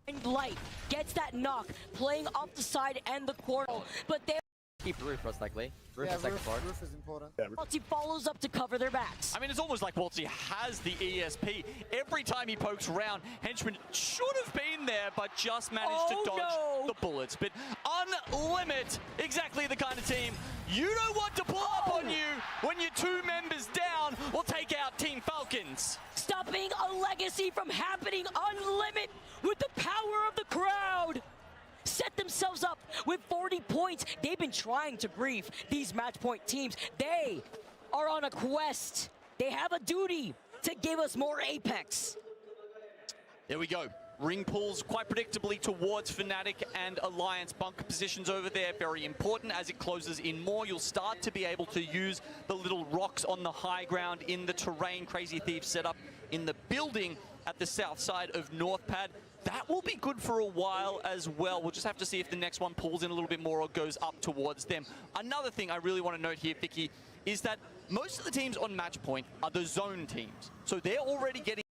And Light gets that knock, playing off the side and the corner, but they keep roof most likely. Roof is second forward. Roof is important. Waltzy follows up to cover their backs. I mean, it's almost like Waltzy has the ESP. Every time he pokes around, Henchman should have been there, but just managed to dodge the bullets. But Unlimit, exactly the kind of team you don't want to pull up on you when you're 2 members down. We'll take out Team Falcon. Falcons. Stopping a legacy from happening on Limit with the power of the crowd. Set themselves up with 40 points. They've been trying to grief these match point teams. They are on a quest. They have a duty to give us more Apex. There we go. Ring pulls quite predictably towards Fnatic and Alliance. Bunker positions over there, very important. As it closes in more, you'll start to be able to use the little rocks on the high ground in the terrain. Crazy Thieves set up in the building at the south side of North Pad. That will be good for a while as well. We'll just have to see if the next one pulls in a little bit more or goes up towards them. Another thing I really want to note here, Vicky, is that most of the teams on match point are the zone teams. So they're already getting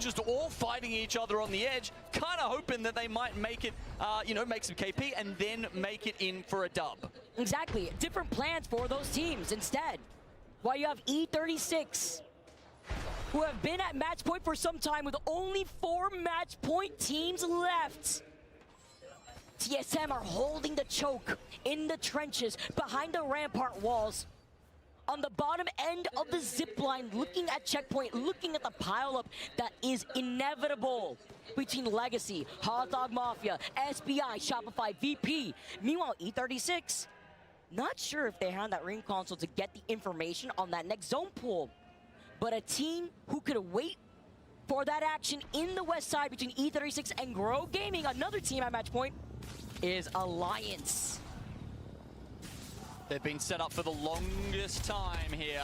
just all fighting each other on the edge, kind of hoping that they might make it, make some KP and then make it in for a dub. Exactly. Different plans for those teams instead. While you have E36, who have been at match point for some time with only 4 match point teams left. TSM are holding the choke in the trenches behind the rampart walls. On the bottom end of the zip line, looking at checkpoint, looking at the pileup that is inevitable between Legacy, Hot Dog Mafia, SBI, Shopify, VP. Meanwhile, E36, not sure if they have that ring console to get the information on that next zone pool. But a team who could wait for that action in the west side between E36 and Grow Gaming, another team at match point, is Alliance. They've been set up for the longest time here.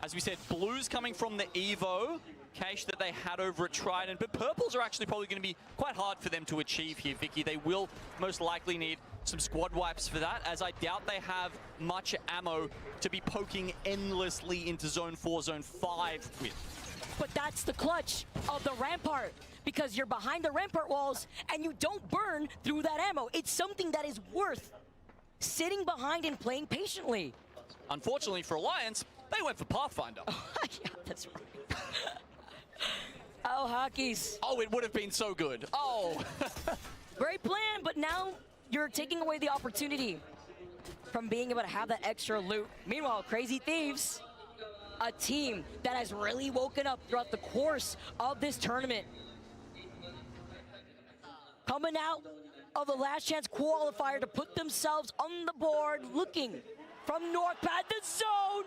As we said, blues coming from the Evo cache that they had over at Trident, but purples are actually probably going to be quite hard for them to achieve here, Vicky. They will most likely need some squad wipes for that, as I doubt they have much ammo to be poking endlessly into Zone 4, Zone 5 with. But that's the clutch of the Rampart, because you're behind the Rampart walls and you don't burn through that ammo. It's something that is worth sitting behind and playing patiently. Unfortunately for Alliance, they went for Pathfinder. Yeah, that's right. Oh, hockeys. Oh, it would have been so good. Oh. Great plan, but now you're taking away the opportunity from being able to have that extra loot. Meanwhile, Crazy Thieves, a team that has really woken up throughout the course of this tournament. Coming out of the last chance qualifier to put themselves on the board, looking from North Pad, the zone.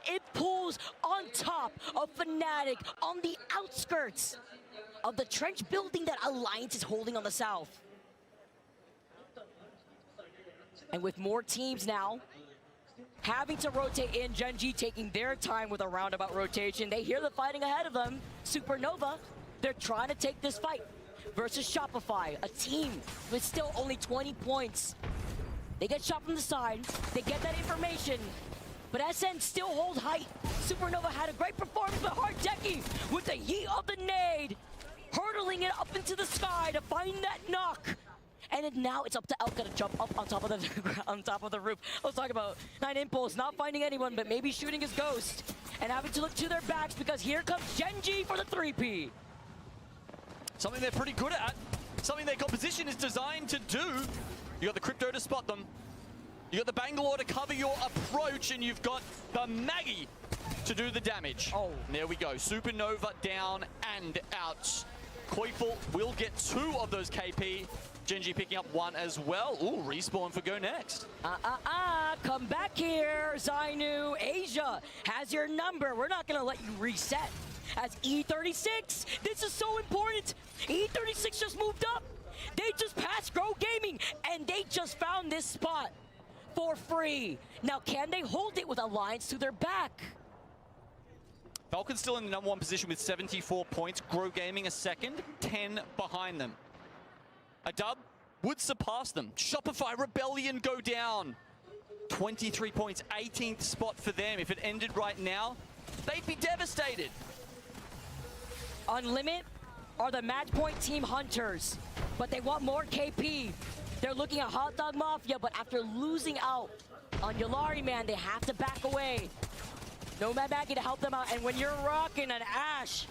It pulls on top of Fnatic on the outskirts of the trench building that Alliance is holding on the south. And with more teams now having to rotate in, Gen.G taking their time with a roundabout rotation. They hear the fighting ahead of them. Supernova, they're trying to take this fight versus Shopify, a team with still only 20 points. They get shot from the side, they get that information, but SN still hold height. Supernova had a great performance, but Hardeki with the heat of the nade, hurtling it up into the sky to find that knock. And then now it's up to Elka to jump up on top of the roof. I was talking about 9 Impulse not finding anyone, but maybe shooting his ghost and having to look to their backs, because here comes Gen.G for the 3P. Something they're pretty good at, something their composition is designed to do. You got the Crypto to spot them, you got the Bangalore to cover your approach, and you've got the Maggie to do the damage. Oh. And there we go, Supernova down and out. Koifel will get 2 of those KP. Gen.G picking up 1 as well. Ooh, respawn for Go Next. Come back here, Zainu. Asia has your number. We're not gonna let you reset. As E36, this is so important. E36 just moved up. They just passed Grow Gaming, and they just found this spot for free. Now, can they hold it with Alliance to their back? Falcons still in the number 1 position with 74 points. Grow Gaming a second, 10 behind them. A dub would surpass them. Shopify Rebellion go down. 23 points, 18th spot for them. If it ended right now, they'd be devastated. Unlimit are the match point team hunters, but they want more KP. They're looking at Hot Dog Mafia, but after losing out on Yulari, man, they have to back away. Nomad Maggie to help them out, and when you're rocking an Ashe,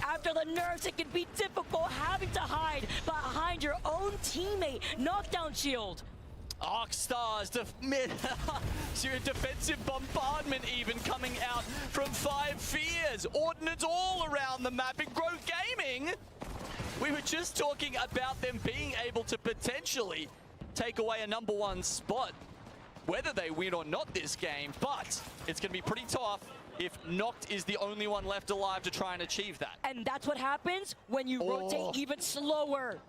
after the nerfs, it can be difficult having to hide behind your own teammate. Knockdown shield. ALGS Stars, defensive bombardment even coming out from 5 Fears. Ordnance all around the map. In Growth Gaming, we were just talking about them being able to potentially take away a #1 spot, whether they win or not this game, but it's going to be pretty tough if Noct is the only one left alive to try and achieve that. And that's what happens when you rotate even slower.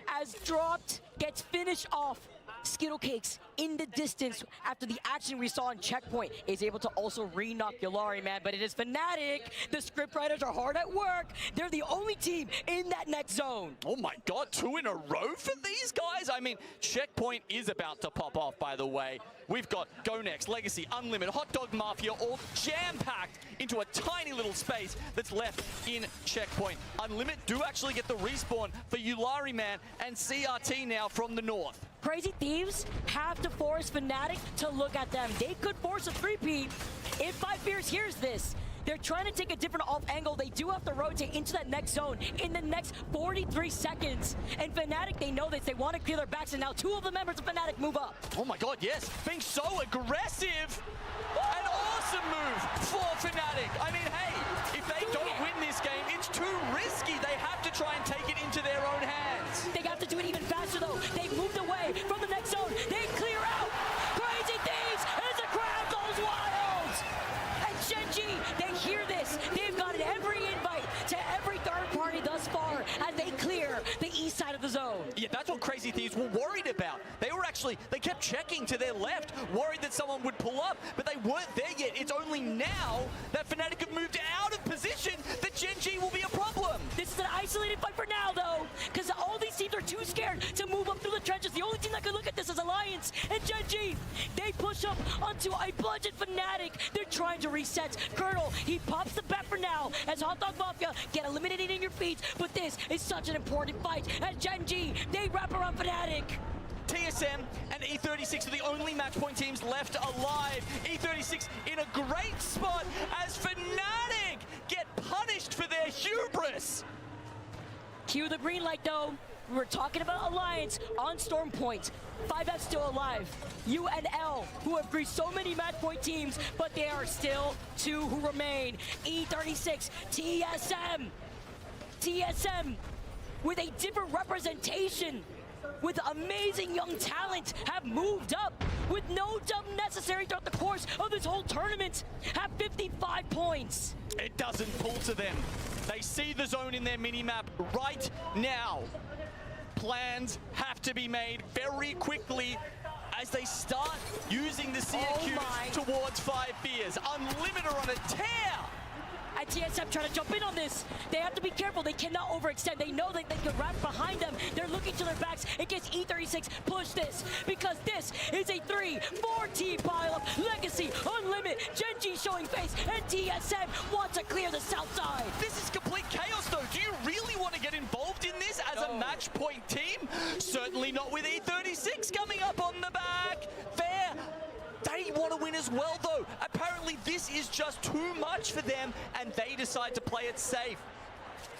As Dropped gets finished off, Skittle Cakes in the distance after the action we saw in Checkpoint is able to also re-knock Yulari, man. But it is Fnatic. The scriptwriters are hard at work. They're the only team in that next zone. Oh my god, 2 in a row for these guys? I mean, Checkpoint is about to pop off, by the way. We've got Go Next, Legacy, Unlimited, Hot Dog Mafia, all jam-packed into a tiny little space that's left in Checkpoint. Unlimited do actually get the respawn for Yulari, man, and CRT now from the north. Crazy Thieves have to force Fnatic to look at them. They could force a 3-peat if 5 Fears hears this. They're trying to take a different off angle. They do have to rotate into that next zone in the next 43 seconds. And Fnatic, they know this. They want to clear their backs, and now 2 of the members of Fnatic move up. Oh my god, yes. Being so aggressive. An awesome move for Fnatic. I mean, hey, if they don't win this game, it's too risky. They have to try and take it into their own hands. They have to do it even faster, though. They moved away from the next zone. They clear out. Crazy Thieves as the crowd goes wild. And Shenji, they hear this. They've gotten every invite to every third party thus far as they clear the east side of the zone. Yeah, that's what Crazy Thieves were worried about. They kept checking to their left, worried that someone would pull up, but they weren't there yet. It's only now that Fnatic have moved out of position that Gen G will be a problem. This is an isolated fight for now, though, because all these teams are too scared to move up through the trenches. The only team that can look at this is Alliance and Gen G. They push up onto a bludgeoned Fnatic. They're trying to reset. Colonel, he pops the bet for now as Hot Dog Mafia get eliminated in your feet, but this is such an important fight as Gen G, they wrap around Fnatic. TSM and E36 are the only match point teams left alive. E36 in a great spot as Fnatic get punished for their hubris. Cue the green light, though. We were talking about Alliance on Storm Point. 5F still alive. UNL, who have greased so many match point teams, but there are still 2 who remain. E36, TSM with a different representation, with amazing young talent, have moved up with no jump necessary throughout the course of this whole tournament, have 55 points. It doesn't pull to them. They see the zone in their minimap right now. Plans have to be made very quickly as they start using the CQs towards 5 Fears. Unlimited on a tear. And TSM trying to jump in on this. They have to be careful. They cannot overextend. They know that they can wrap behind them. They're looking to their backs in case E36 push this, because this is a 3-4 team pileup. Legacy, Unlimited, Gen G showing face, and TSM wants to clear the south side. This is complete chaos, though. Do you really want to get involved in this as a match point team? Certainly not with E36 coming up on the back. Fair. They want to win as well, though. Apparently, this is just too much for them, and they decide to play it safe.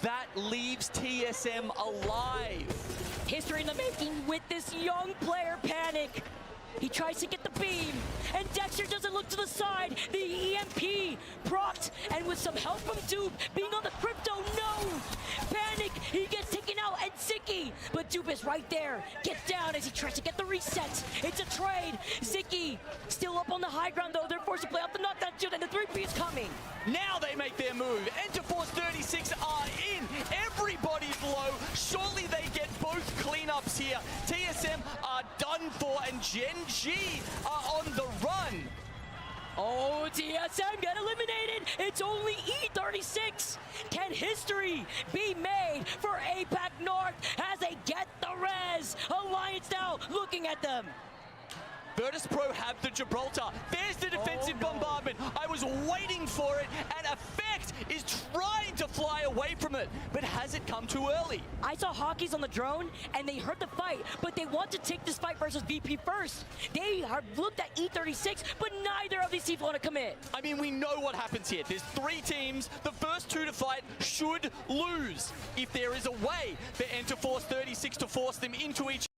That leaves TSM alive. History in the making with this young player, Panic. He tries to get the beam, and Dexter doesn't look to the side. The EMP procced, and with some help from Dupe being on the crypto, no! Panic, he gets taken out, and Ziki, but Dupe is right there. Gets down as he tries to get the reset. It's a trade. Ziki still up on the high ground, though. They're forced to play off the knockdown shield, and the 3P is coming. Now they make their move. Enter Force 36 are in. Everybody's low. Surely they get both cleanups here. TSM are done for, and Gen G are on the run. Oh, TSM get eliminated. It's only E36. Can history be made for APAC North as they get the res? Alliance now looking at them. Virtus Pro have the Gibraltar. There's the defensive bombardment. I was waiting for it, and Effect is trying to fly away from it, but has it come too early? I saw Hockeys on the drone, and they heard the fight, but they want to take this fight versus VP first. They have looked at E36, but neither of these teams want to commit. I mean, we know what happens here. There's 3 teams. The first 2 to fight should lose. If there is a way for Enter Force 36 to force them into each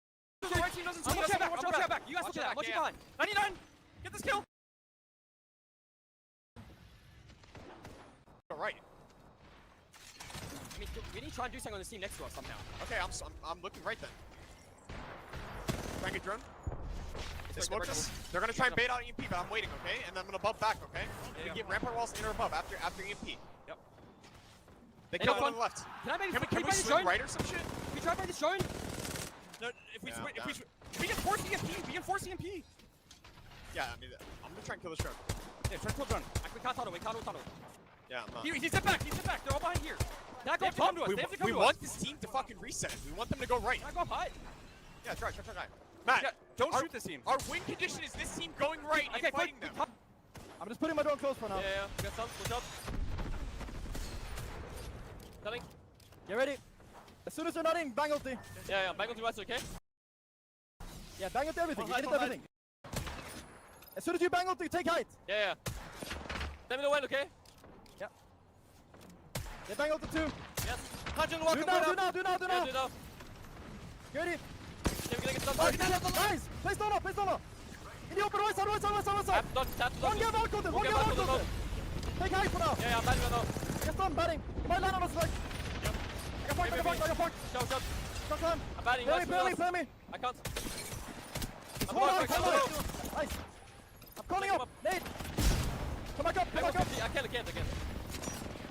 The right team doesn't see. Watch your back. You guys watch your back. Watch your behind. 99. Get this kill. All right. I mean, we need to try and do something on this team next to us somehow. Okay, I'm looking right then. Try and get drone. They smoke us. They're gonna try and bait out EMP, but I'm waiting, okay? And then I'm gonna bump back, okay? We get rampart walls in or above after EMP. Yep. They killed one on the left. Can I maybe Can we swing right or some shit? Can we try and find this drone? No, if we can force EMP, we can force EMP. Yeah, I mean, I'm gonna try and kill this drone. Yeah, try to kill drone. We can't tunnel. We can't tunnel. Yeah, I'm not. He's back. They're all behind here. They have to come to us. They have to come We to want us. this team to fucking reset it. We want them to go right. Can I go up high? Yeah, try. Matt, Yeah, don't shoot this team. Our win condition is this team going right and fighting them. I'm just putting my drone close for now. Yeah. Get some. What's up? Nothing. Get ready. As soon as you're not in, bang ulti. Yeah. Back on to us, okay? Yeah, bang ulti everything. Hold Hit high. everything. As soon as you bang ulti, take height. Yeah. Let me know when, okay? They bang ulti too. Yes. Hunter, Do walk now. Yeah, do Get ready. get some. Nice. Place down. In the open right side. Tap. One game out, Colton. One game out, Colton. Take height for now. Yeah, I'm batting now. Get done, batting. My line on us, right? I got fucked. Shot. Shot time. I'm batting. Play me. I can't. I'm Hold on, back. come on. Nice. I'm calling up. Nate. Come back up. I can't.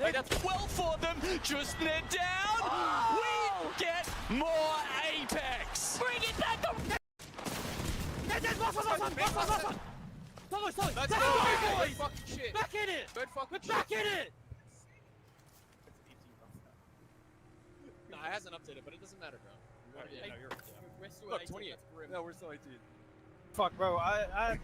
Wait, that's well for them. Just net down. Oh. We get more Apex. Bring it back up. Let's go, boys! Fucking shit. Back in it. Good fucking shit. Back in it. Nah, it hasn't updated, but it doesn't matter, bro. We're still Look, 18. 28. No, we're still 18. Fuck, bro. I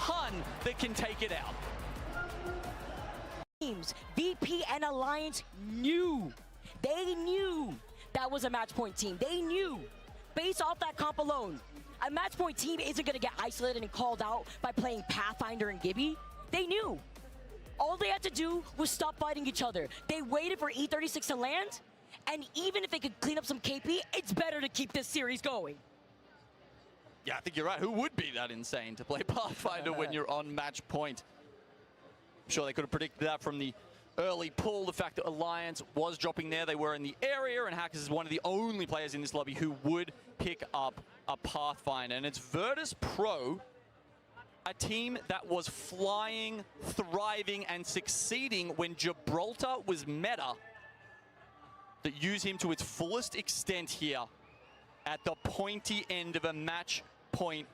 ton that can take it out. Teams, VP and Alliance knew. They knew that was a match point team. They knew, based off that comp alone, a match point team isn't going to get isolated and called out by playing Pathfinder and Gibby. They knew. All they had to do was stop fighting each other. They waited for E36 to land, and even if they could clean up some KP, it's better to keep this series going. Yeah, I think you're right. Who would be that insane to play Pathfinder when you're on match point? I'm sure they could have predicted that from the early pull. The fact that Alliance was dropping there, they were in the area, and Hackers is one of the only players in this lobby who would pick up a Pathfinder. And it's Virtus Pro, a team that was flying, thriving, and succeeding when Gibraltar was meta, that use him to its fullest extent here at the pointy end of a match point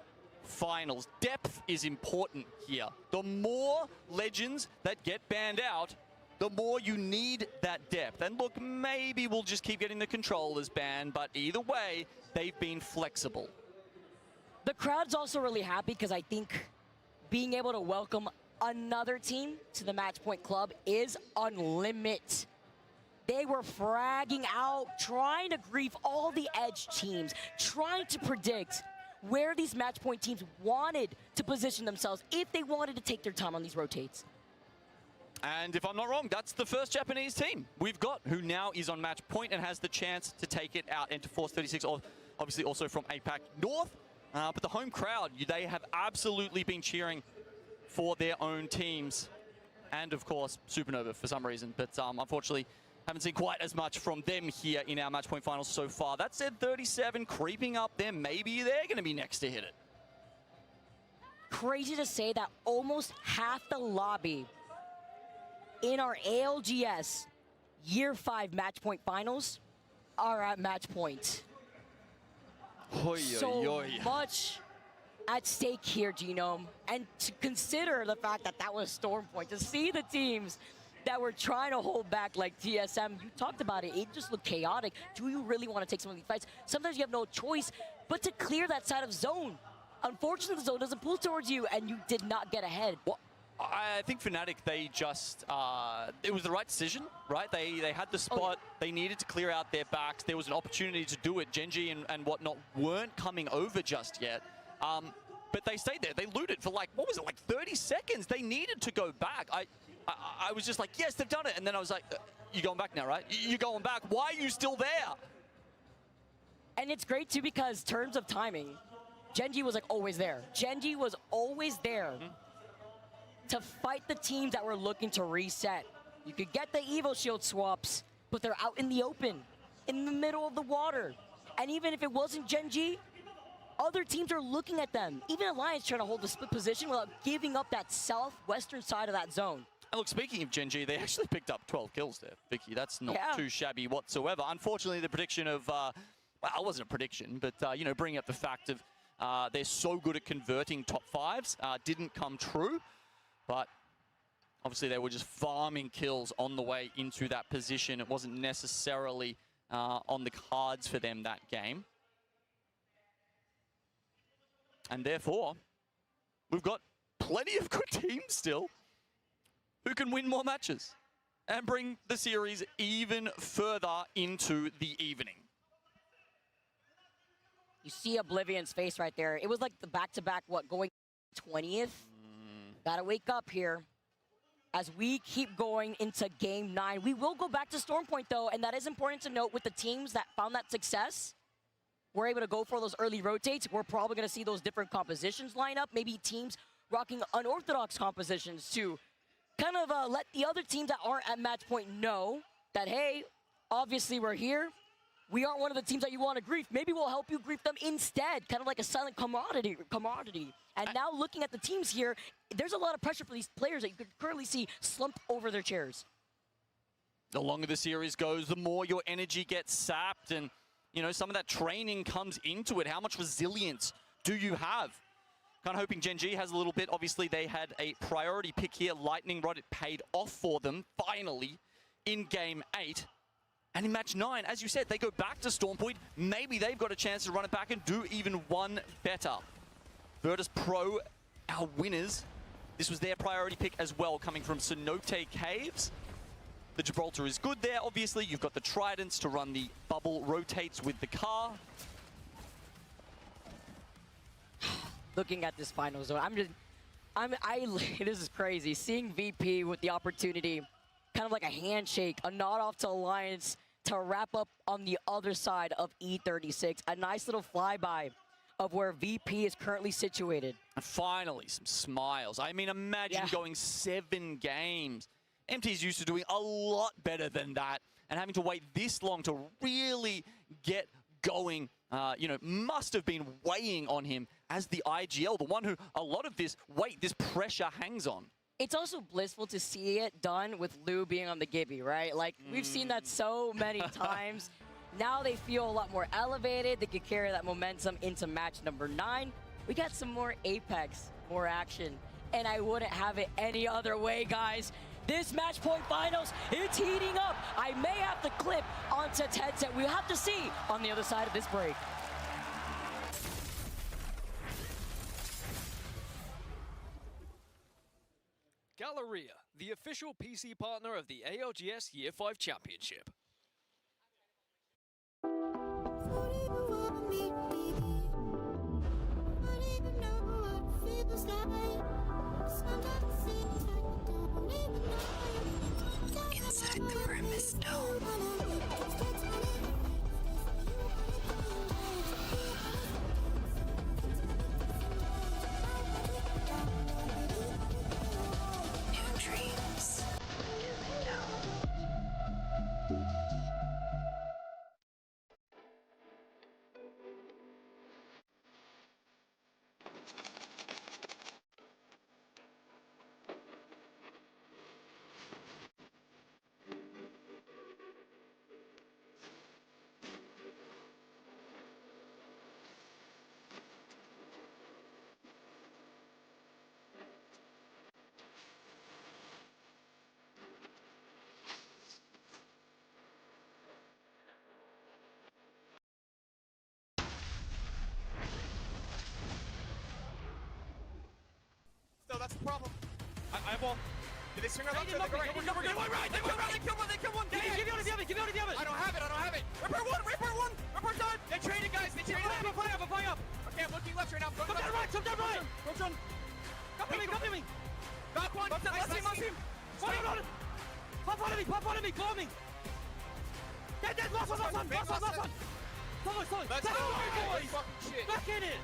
finals. Depth is important here. The more legends that get banned out, the more you need that depth. And look, maybe we'll just keep getting the controllers banned, but either way, they've been flexible. The crowd's also really happy because I think being able to welcome another team to the Match Point Club is unlimited. They were fragging out, trying to grief all the edge teams, trying to predict where these Match Point teams wanted to position themselves if they wanted to take their time on these rotates. And if I'm not wrong, that's the first Japanese team we've got who now is on match point and has the chance to take it out into Force 36, obviously also from APAC North. But the home crowd, they have absolutely been cheering for their own teams. And of course, Supernova for some reason. But unfortunately, haven't seen quite as much from them here in our match point finals so far. That said, 37 creeping up there. Maybe they're going to be next to hit it. Crazy to say that almost half the lobby in our ALGS Year 5 match point finals are at match point. So much at stake here, Genome. And to consider the fact that that was Stormpoint, to see the teams that were trying to hold back like TSM, you talked about it, it just looked chaotic. Do you really want to take some of these fights? Sometimes you have no choice but to clear that side of zone. Unfortunately, the zone doesn't pull towards you, and you did not get ahead. Well, I think Fnatic, they just, it was the right decision, right? They had the spot, they needed to clear out their backs. There was an opportunity to do it. Genji and whatnot weren't coming over just yet. But they stayed there. They looted for like, what was it, like 30 seconds? They needed to go back. I was just like, yes, they've done it. And then I was like, you're going back now, right? You're going back. Why are you still there? And it's great, too, because terms of timing, Gen.G was like always there. Gen.G was always there to fight the teams that were looking to reset. You could get the Evo Shield swaps, but they're out in the open, in the middle of the water. And even if it wasn't Gen.G, other teams are looking at them. Even Alliance trying to hold the split position without giving up that southwestern side of that zone. And look, speaking of Gen.G, they actually picked up 12 kills there, Vicky. That's not too shabby whatsoever. Unfortunately, the prediction of, well, it wasn't a prediction, but, you know, bringing up the fact of they're so good at converting top fives didn't come true. But obviously, they were just farming kills on the way into that position. It wasn't necessarily on the cards for them that game. And therefore, we've got plenty of good teams still who can win more matches and bring the series even further into the evening. You see Oblivion's face right there. It was like the back-to-back, going 20th? Gotta wake up here. As we keep going into Game 9, we will go back to Stormpoint, though, and that is important to note with the teams that found that success. We're able to go for those early rotates. We're probably going to see those different compositions line up. Maybe teams rocking unorthodox compositions to kind of let the other teams that aren't at match point know that, hey, obviously we're here. We aren't one of the teams that you want to grief. Maybe we'll help you grief them instead, kind of like a silent commodity. And now looking at the teams here, there's a lot of pressure for these players that you could currently see slumped over their chairs. The longer the series goes, the more your energy gets sapped, and you know, some of that training comes into it. How much resilience do you have? Kind of hoping Gen.G has a little bit. Obviously, they had a priority pick here, Lightning Rod. It paid off for them, finally, in Game 8. And in Match 9, as you said, they go back to Stormpoint. Maybe they've got a chance to run it back and do even one better. Virtus Pro, our winners. This was their priority pick as well, coming from Cenote Caves. The Gibraltar is good there, obviously. You've got the Tridents to run the bubble rotates with the car. Looking at this final zone, this is crazy. Seeing VP with the opportunity, kind of like a handshake, a nod off to Alliance to wrap up on the other side of E36. A nice little flyby of where VP is currently situated. And finally, some smiles. I mean, imagine going 7 games. MT's used to doing a lot better than that, and having to wait this long to really get going, you know, must have been weighing on him as the IGL, the one who a lot of this weight, this pressure hangs on. It's also blissful to see it done with Lou being on the Gibby, right? Like, we've seen that so many times. Now they feel a lot more elevated. They could carry that momentum into match number 9. We got some more Apex, more action, and I wouldn't have it any other way, guys. This match point finals, it's heating up. I may have to clip onto headset. We'll have to see on the other side of this break. Galleria, the official PC partner of the ALGS Year 5 Championship. Inside the Grimace Dome. New dreams. No, that's the problem. I have one. Did they swing our left or they go right? They killed one. Give me out of the oven. I don't have it. Ripper one. Ripper's done. They traded, guys. They traded. I'm flying up. Okay, I'm looking left right now. Come down right. Come to me. Got one. Last team. front of me, climbing! Dead, last one! Let's go, boys! Back in it!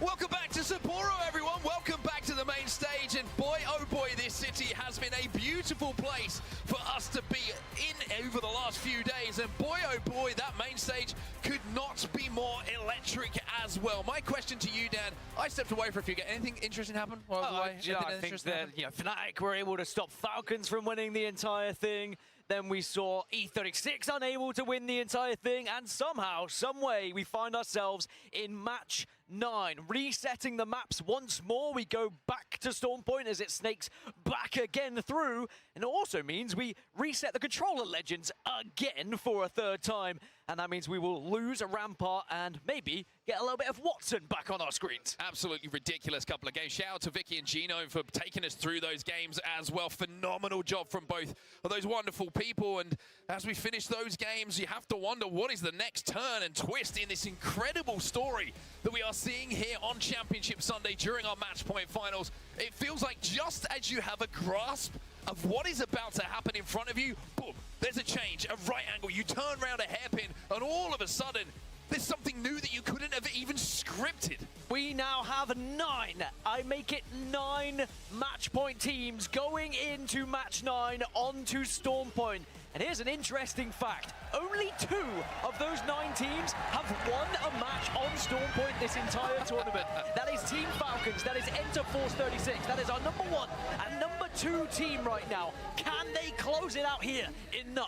Welcome back to Sapporo, everyone. Welcome back to the main stage. And boy, oh boy, this city has been a beautiful place for us to be in over the last few days. And boy, oh boy, that main stage could not be more electric as well. My question to you, Dan, I stepped away for a few. Anything interesting happen while I was away? I think that Fnatic were able to stop Falcons from winning the entire thing. Then we saw E36 unable to win the entire thing, and somehow, someway, we find ourselves in match 9. Resetting the maps once more, we go back to Storm Point as it snakes back again through, and it also means we reset the controller legends again for a third time, and that means we will lose a Rampart and maybe get a little bit of Watson back on our screens. Absolutely ridiculous couple of games. Shout out to Vicky and Gino for taking us through those games as well. Phenomenal job from both of those wonderful people. And as we finish those games, you have to wonder what is the next turn and twist in this incredible story that we are seeing here on Championship Sunday during our match point finals. It feels like just as you have a grasp of what is about to happen in front of you, boom, there's a change, a right angle, you turn around a hairpin, and all of a sudden, there's something new that you couldn't have even scripted. We now have 9. I make it 9 match point teams going into match 9 onto Storm Point. And here's an interesting fact. Only 2 of those 9 teams have won a match on Storm Point this entire tournament. That is Team Falcons, that is Enter Force 36, that is our number 1 and number 2 team right now. Can they close it out here in 9?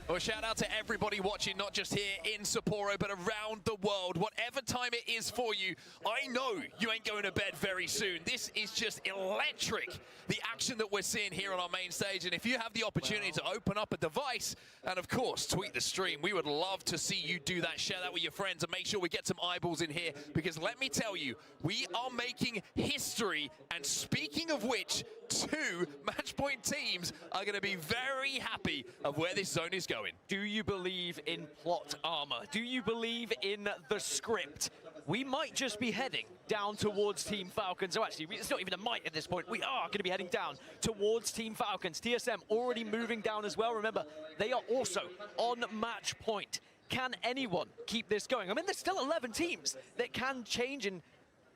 Well, shout out to everybody watching, not just here in Sapporo, but around the world. Whatever time it is for you, I know you ain't going to bed very soon. This is just electric, the action that we're seeing here on our main stage. And if you have the opportunity to open up a device and, of course, tweet the stream, we would love to see you do that. Share that with your friends and make sure we get some eyeballs in here. Because let me tell you, we are making history. And speaking of which, 2 match point teams are going to be very happy of where this zone is going. Do you believe in plot armor? Do you believe in the script? We might just be heading down towards Team Falcons. So actually, it's not even a might at this point. We are going to be heading down towards Team Falcons. TSM already moving down as well. Remember, they are also on match point. Can anyone keep this going? I mean, there's still 11 teams that can change and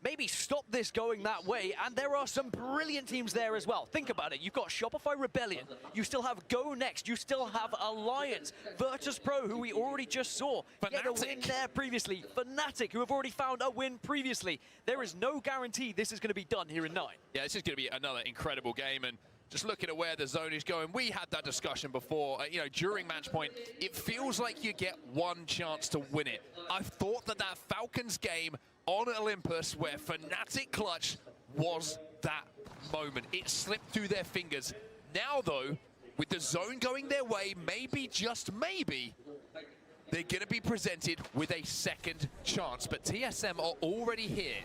maybe stop this going that way, and there are some brilliant teams there as well. Think about it. You've got Shopify Rebellion. You still have Go Next. You still have Alliance. Virtus Pro, who we already just saw get a win there previously. Fnatic, who have already found a win previously. There is no guarantee this is going to be done here in 9. Yeah, this is going to be another incredible game, and just looking at where the zone is going, we had that discussion before, during match point. It feels like you get one chance to win it. I thought that Falcons game on Olympus where Fnatic clutch was that moment. It slipped through their fingers. Now, though, with the zone going their way, maybe, just maybe, they're going to be presented with a second chance. But TSM are already here.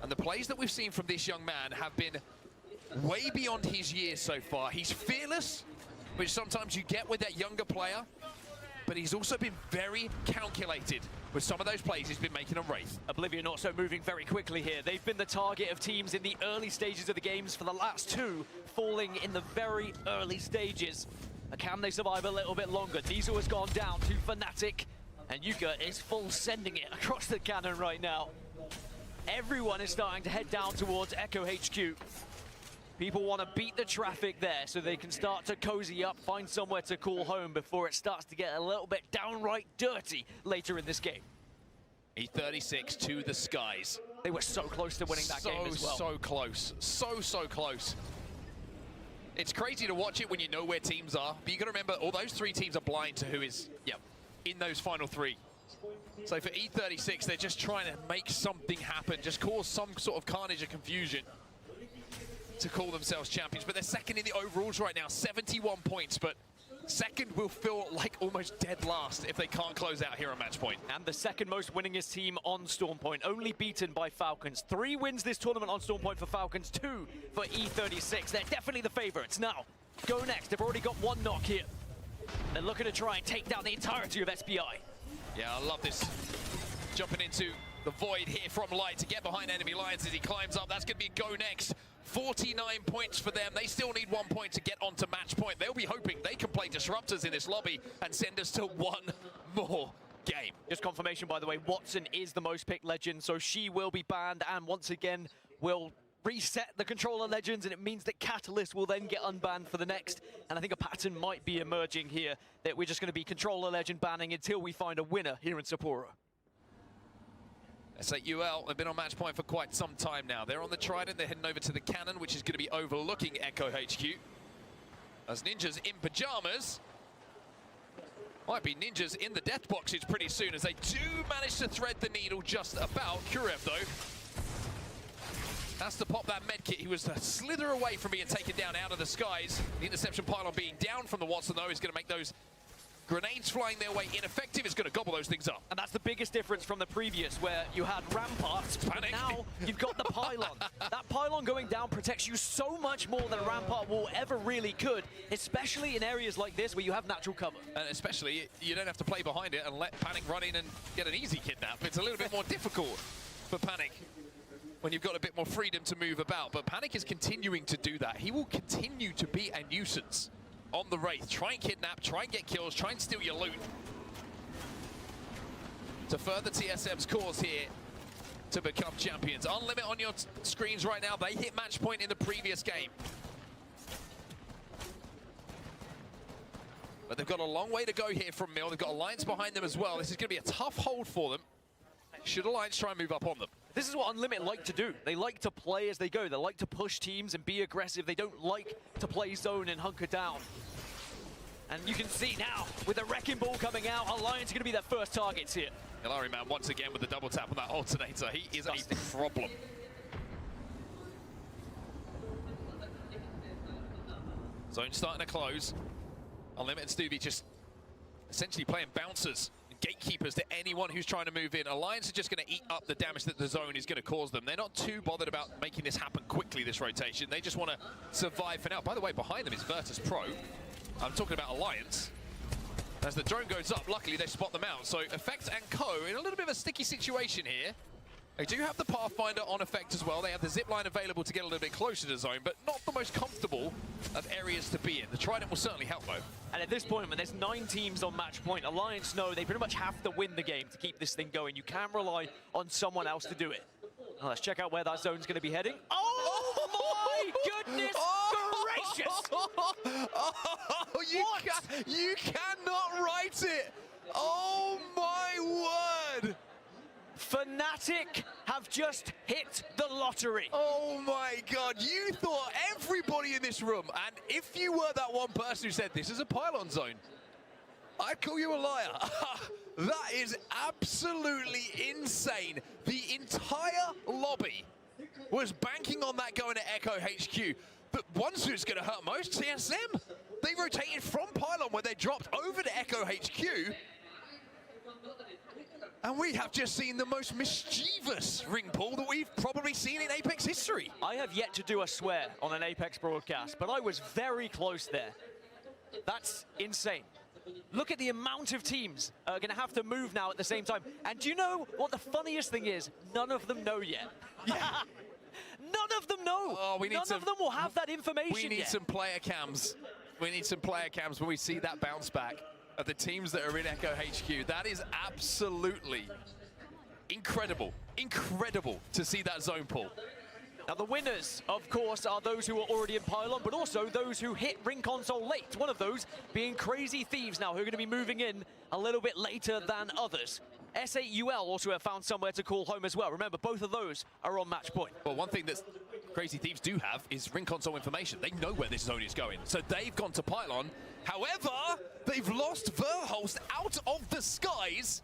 And the plays that we've seen from this young man have been way beyond his years so far. He's fearless, which sometimes you get with that younger player, but he's also been very calculated with some of those plays he's been making on Wraith. Oblivion also moving very quickly here. They've been the target of teams in the early stages of the games for the last 2, falling in the very early stages. Can they survive a little bit longer? Diesel has gone down to Fnatic, and Yuka is full sending it across the cannon right now. Everyone is starting to head down towards Echo HQ. People want to beat the traffic there so they can start to cozy up, find somewhere to call home before it starts to get a little bit downright dirty later in this game. E36 to the skies. They were so close to winning that game as well. So close. So close. It's crazy to watch it when you know where teams are, but you got to remember all those 3 teams are blind to who is in those final 3. So for E36, they're just trying to make something happen, just cause some sort of carnage or confusion to call themselves champions. But they're second in the overalls right now, 71 points, but second will feel like almost dead last if they can't close out here on match point. And the second most winningest team on Storm Point, only beaten by Falcons. 3 wins this tournament on Storm Point for Falcons, 2 for E36. They're definitely the favorites. Now, Go Next. They've already got 1 knock here. They're looking to try and take down the entirety of SPI. Yeah, I love this. Jumping into the void here from Light to get behind enemy lines as he climbs up. That's going to be Go Next 49 points for them. They still need 1 point to get onto match point. They'll be hoping they can play disruptors in this lobby and send us to one more game. Just confirmation, by the way, Watson is the most picked legend, so she will be banned, and once again will reset the controller legends, and it means that Catalyst will then get unbanned for the next. And I think a pattern might be emerging here, that we're just going to be controller legend banning until we find a winner here in Sapporo. SAUL have been on match point for quite some time now. They're on the Trident, they're heading over to the Cannon, which is going to be overlooking Echo HQ. As Ninjas in pajamas. Might be Ninjas in the death boxes pretty soon, as they do manage to thread the needle just about. Kurev, though, has to pop that med kit. He was a slither away from being taken down out of the skies. The interception pylon being down from the Watson, though, is going to make those grenades flying their way ineffective. It's going to gobble those things up. And that's the biggest difference from the previous, where you had ramparts, but now you've got the pylon. That pylon going down protects you so much more than a rampart will ever really could, especially in areas like this where you have natural cover. And especially, you don't have to play behind it and let Panic run in and get an easy kidnap. It's a little bit more difficult for Panic when you've got a bit more freedom to move about. But Panic is continuing to do that. He will continue to be a nuisance on the Wraith. Try and kidnap, try and get kills, try and steal your loot. To further TSM's cause here to become champions. Unlimit on your screens right now. They hit match point in the previous game. But they've got a long way to go here from Mill. They've got Alliance behind them as well. This is going to be a tough hold for them. Should Alliance try and move up on them? This is what Unlimit like to do. They like to play as they go. They like to push teams and be aggressive. They don't like to play zone and hunker down. And you can see now, with the Wrecking Ball coming out, Alliance are going to be their first targets here. Hilary Man once again with the double tap on that alternator. He is a problem. Zone starting to close. Unlimited and Stuvie just essentially playing bouncers, gatekeepers to anyone who's trying to move in. Alliance are just going to eat up the damage that the zone is going to cause them. They're not too bothered about making this happen quickly, this rotation. They just want to survive for now. By the way, behind them is Virtus Pro. I'm talking about Alliance. As the drone goes up, luckily they spot them out. So Effect and Co in a little bit of a sticky situation here. They do have the Pathfinder on Effect as well. They have the zipline available to get a little bit closer to zone, but not the most comfortable of areas to be in. The Trident will certainly help, though. And at this point, when there's 9 teams on match point, Alliance know they pretty much have to win the game to keep this thing going. You can't rely on someone else to do it. Now let's check out where that zone's going to be heading. Oh my goodness gracious! You cannot write it! Oh my word! Fnatic have just hit the lottery. Oh my god, you thought everybody in this room, and if you were that one person who said this is a pylon zone, I'd call you a liar. That is absolutely insane. The entire lobby was banking on that going to Echo HQ. But ones who's going to hurt most, TSM. They rotated from pylon where they dropped over to Echo HQ. And we have just seen the most mischievous ring pull that we've probably seen in Apex history. I have yet to do a swear on an Apex broadcast, but I was very close there. That's insane. Look at the amount of teams are going to have to move now at the same time. And do you know what the funniest thing is? None of them know yet. Yeah. None of them know. Oh, None of them will have that information We need yet. some player cams. We need some player cams when we see that bounce back of the teams that are in Echo HQ. That is absolutely incredible. Incredible to see that zone pull. Now the winners, of course, are those who are already in pylon, but also those who hit ring console late. One of those being Crazy Thieves now, who are going to be moving in a little bit later than others. SAUL also have found somewhere to call home as well. Remember, both of those are on match point. Well, one thing that Crazy Thieves do have is ring console information. They know where this zone is going, so they've gone to pylon. However, they've lost Verhulst out of the skies.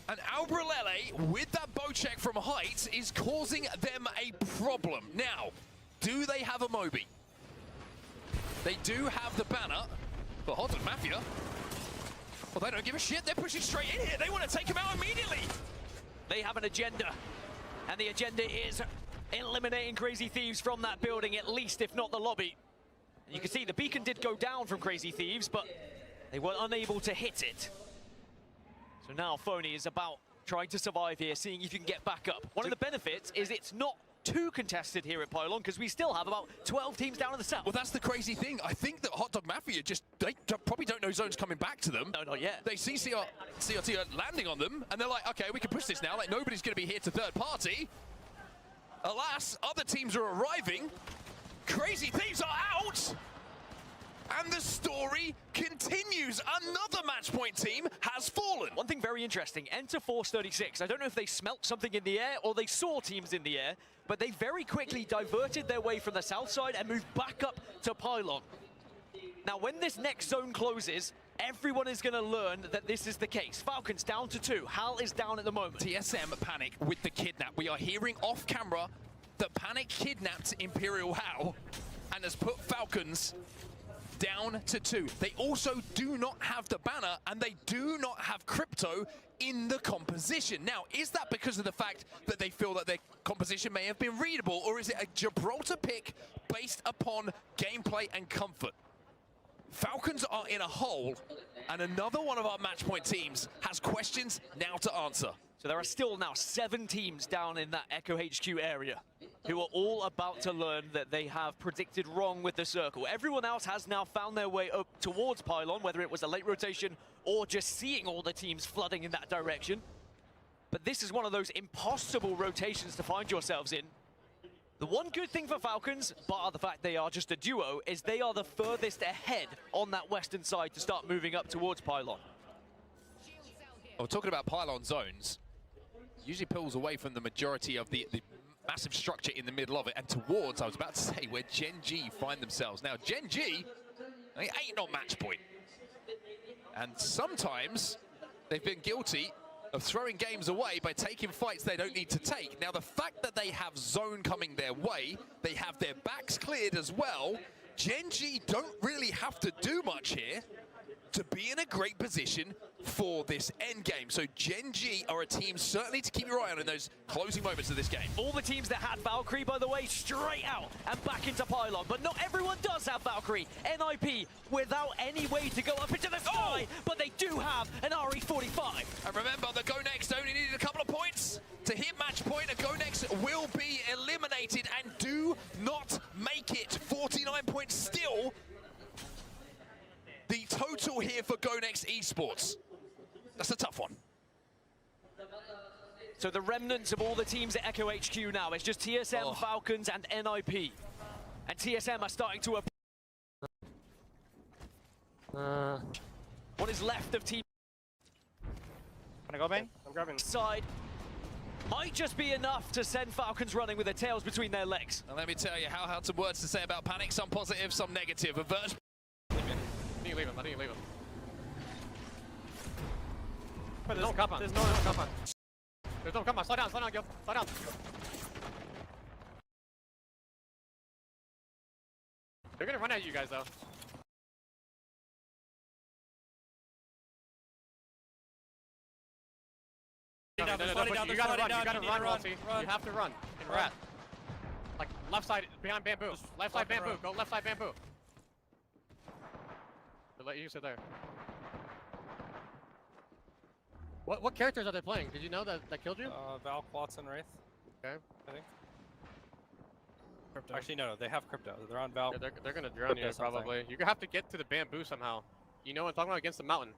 And Albrelele, with that bow check from height, is causing them a problem. Now, do they have a Moby? They do have the banner, but Hot and Mafia, well, they don't give a shit. They're pushing straight in here. They want to take him out immediately. They have an agenda, and the agenda is eliminating Crazy Thieves from that building, at least, if not the lobby. And you can see the beacon did go down from Crazy Thieves, but they were unable to hit it. So now Phony is about trying to survive here, seeing if you can get back up. One of the benefits is it's not too contested here at Pylon because we still have about 12 teams down in the south. Well, that's the crazy thing. I think that Hot Dog Mafia they probably don't know zone's coming back to them. No, not yet. They see CRT landing on them, and they're like, okay, we can push this now. Like, nobody's going to be here to third party. Alas, other teams are arriving. Crazy Thieves are out. And the story continues. Another match point team has fallen. One thing very interesting, Enter Force 36. I don't know if they smelt something in the air or they saw teams in the air, but they very quickly diverted their way from the south side and moved back up to Pylon. Now, when this next zone closes, everyone is going to learn that this is the case. Falcons down to 2. Hal is down at the moment. TSM panic with the kidnap. We are hearing off camera that Panic kidnapped Imperial Hal and has put Falcons down to 2. They also do not have the banner and they do not have crypto in the composition. Now, is that because of the fact that they feel that their composition may have been readable, or is it a Gibraltar pick based upon gameplay and comfort? Falcons are in a hole, and another one of our match point teams has questions now to answer. So there are still now 7 teams down in that Echo HQ area who are all about to learn that they have predicted wrong with the circle. Everyone else has now found their way up towards Pylon, whether it was a late rotation or just seeing all the teams flooding in that direction. But this is one of those impossible rotations to find yourselves in. The one good thing for Falcons, bar the fact they are just a duo, is they are the furthest ahead on that western side to start moving up towards Pylon. Well, talking about Pylon zones, usually pulls away from the majority of the massive structure in the middle of it and towards, I was about to say, where Gen G find themselves. Now, Gen G, they ain't on match point. And sometimes they've been guilty of throwing games away by taking fights they don't need to take. Now, the fact that they have zone coming their way, they have their backs cleared as well, Gen G don't really have to do much here to be in a great position for this end game. So Gen G are a team certainly to keep your eye on in those closing moments of this game. All the teams that had Valkyrie, by the way, straight out and back into Pylon. But not everyone does have Valkyrie. NIP without any way to go up into the sky, but they do have an RE45. And remember, the Go Next only needed a couple of points to hit match point. A Go Next will be eliminated and do not make it. 49 points still. The total here for Go Next Esports. That's a tough one. So the remnants of all the teams at Echo HQ now, it's just TSM, Falcons, and NIP. And TSM are starting to... What is left of team... Can I go, Bane? I'm grabbing. Side might just be enough to send Falcons running with their tails between their legs. And let me tell you, how some words to say about Panic. Some positive, some negative. Averse. I think you leave him. There's no compound. There's no compound. There's no compound. Slow down, Gil. Slow down. They're gonna run at you guys, though. No, you gotta run, Rossi. You have to run. In rat. Like, left side, behind bamboo. Left side bamboo. Go left side bamboo. They'll let you sit there. What characters are they playing? Did you know that killed you? Val, Quats, and Wraith. Okay. I think. Crypto. Actually, no, they have crypto. They're on Val. Yeah, they're gonna drown you, probably. You're gonna have to get to the bamboo somehow. You know what I'm talking about? Against the mountain.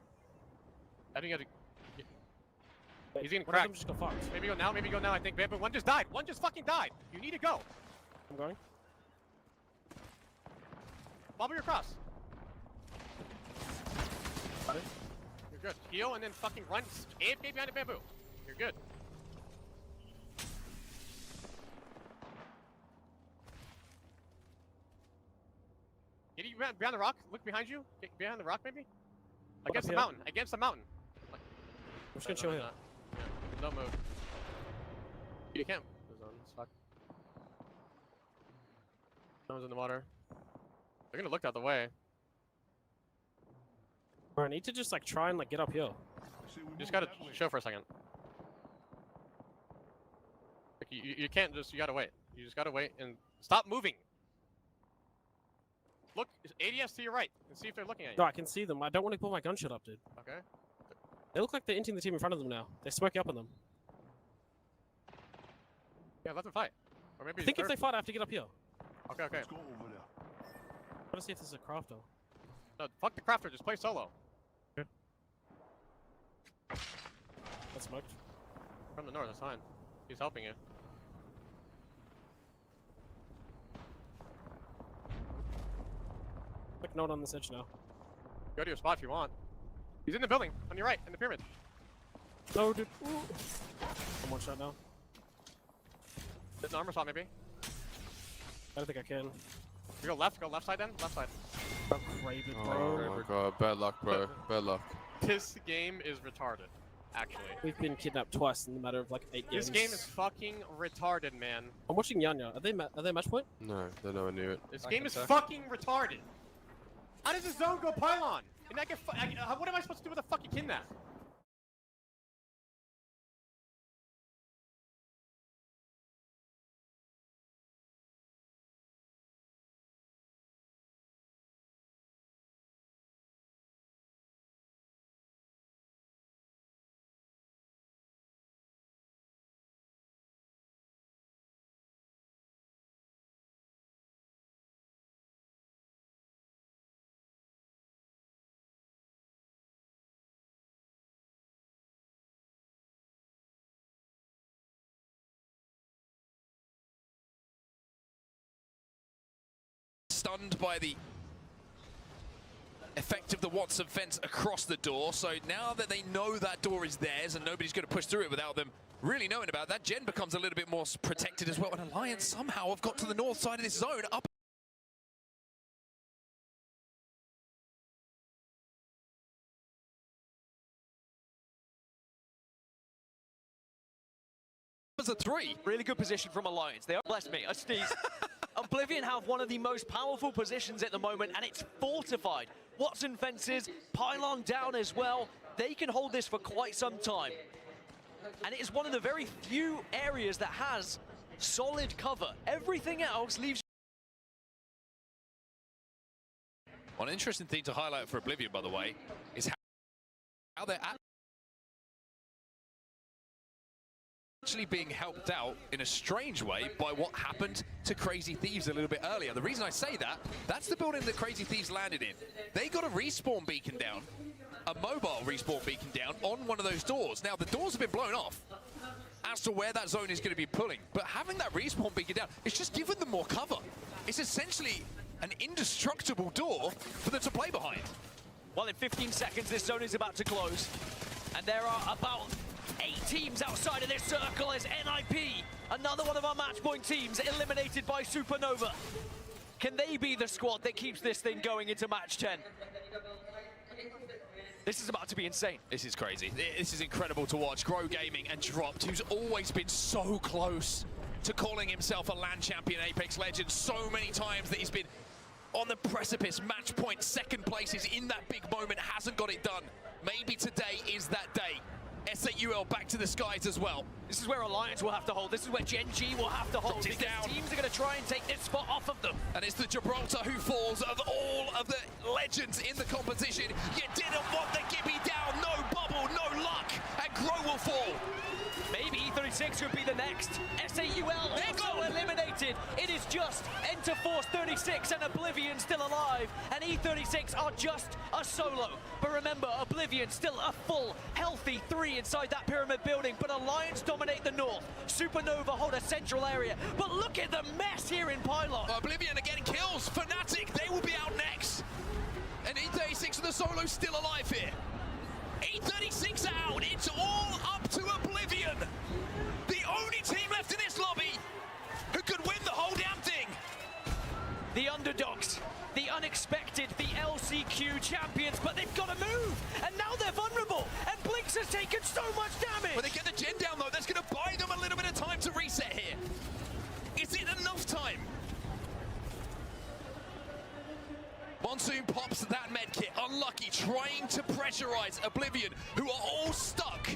I think you have to... He's getting cracked. Just go Fox. Maybe go now, I think. Bamboo, one just died. One just fucking died. You need to go. I'm going. Bobble your cross. You're good. Heal and then fucking run. AFK behind the bamboo. You're good. Get you behind the rock. Look behind you. Get behind the rock, maybe. Against the mountain. Against the mountain. Like, I'm just gonna chill here. Yeah. Don't move. You can't. Fuck. Someone's in the water. They're gonna look out the way. Bro, I need to just like try and like get up here. You just gotta chill for a second. Like, you can't just, you gotta wait. You just gotta wait and stop moving. Look, ADS to your right and see if they're looking at you. No, I can see them. I don't want to pull my gunshot up, dude. Okay. They look like they're inting the team in front of them now. They're smoking up on them. Yeah, let them fight. Or maybe I think if third. they fight, I have to get up here. Okay, okay. I want to see if this is a crafter. No, fuck the crafter. Just play solo. Okay. That's smoked. From the north, that's fine. He's helping you. Quick note on this edge now. Go to your spot if you want. He's in the building, on your right, in the pyramid. No, dude. Ooh. I'm one shot now. There's an armor spot, maybe. I don't think I can. You go left side then? Left side. Oh, Raven, bro. Oh my god, bad luck, bro. Bad luck. This game is retarded, actually. We've been kidnapped twice in the matter of like 8 games. This game is fucking retarded, man. I'm watching Yanya. Are they match point? No, they're nowhere near it. This game is fucking retarded. How does the zone go pylon? And I get what am I supposed to do with a fucking kidnap? Stunned by the effect of the Watson fence across the door, so now that they know that door is theirs and nobody's going to push through it without them really knowing about that, Gen becomes a little bit more protected as well, and Alliance somehow have got to the north side of this zone up as a 3. Really good position from Alliance. They are, bless me, a sneeze. Oblivion have one of the most powerful positions at the moment, and it's fortified. Watson fences, pylon down as well. They can hold this for quite some time. And it is one of the very few areas that has solid cover. Everything else leaves. One interesting thing to highlight for Oblivion, by the way, is how they're actually being helped out in a strange way by what happened to Crazy Thieves a little bit earlier. The reason I say that, that's the building that Crazy Thieves landed in. They got a respawn beacon down, a mobile respawn beacon down on one of those doors. Now, the doors have been blown off as to where that zone is going to be pulling, but having that respawn beacon down, it's just given them more cover. It's essentially an indestructible door for them to play behind. Well, in 15 seconds, this zone is about to close, and there are about 8 teams outside of this circle as NIP, another one of our match point teams, eliminated by Supernova. Can they be the squad that keeps this thing going into match 10? This is about to be insane. This is crazy. This is incredible to watch. Grow Gaming and Dropped, who's always been so close to calling himself a LAN champion Apex Legends so many times that he's been on the precipice, match point, second places in that big moment, hasn't got it done. Maybe today is that day. SAUL back to the skies as well. This is where Alliance will have to hold. This is where Gen G will have to hold. Because teams are going to try and take this spot off of them. And it's the Gibraltar who falls of all of the legends in the competition. You didn't want the Gibby down. No bubble, no luck. And Grow will fall. Maybe E36 could be the next. SAUL also eliminated. It is just Enter Force 36 and Oblivion still alive. And E36 are just a solo. But remember, Oblivion still a full, healthy 3 inside that pyramid building. But Alliance dominate the north. Supernova hold a central area. But look at the mess here in Pylon. Oblivion are getting kills. Fnatic, they will be out next. And E36 and the solo still alive here. E36 out. It's all up to Oblivion. The only team left in this lobby who could win the whole damn thing. The underdogs, the unexpected, the LCQ champions, but they've got to move, and now they're vulnerable, and Blinks has taken so much damage. When they get the gen down though, that's going to buy them a little bit of time to reset here. Is it enough time? Monsoon pops that medkit, unlucky, trying to pressurize Oblivion, who are all stuck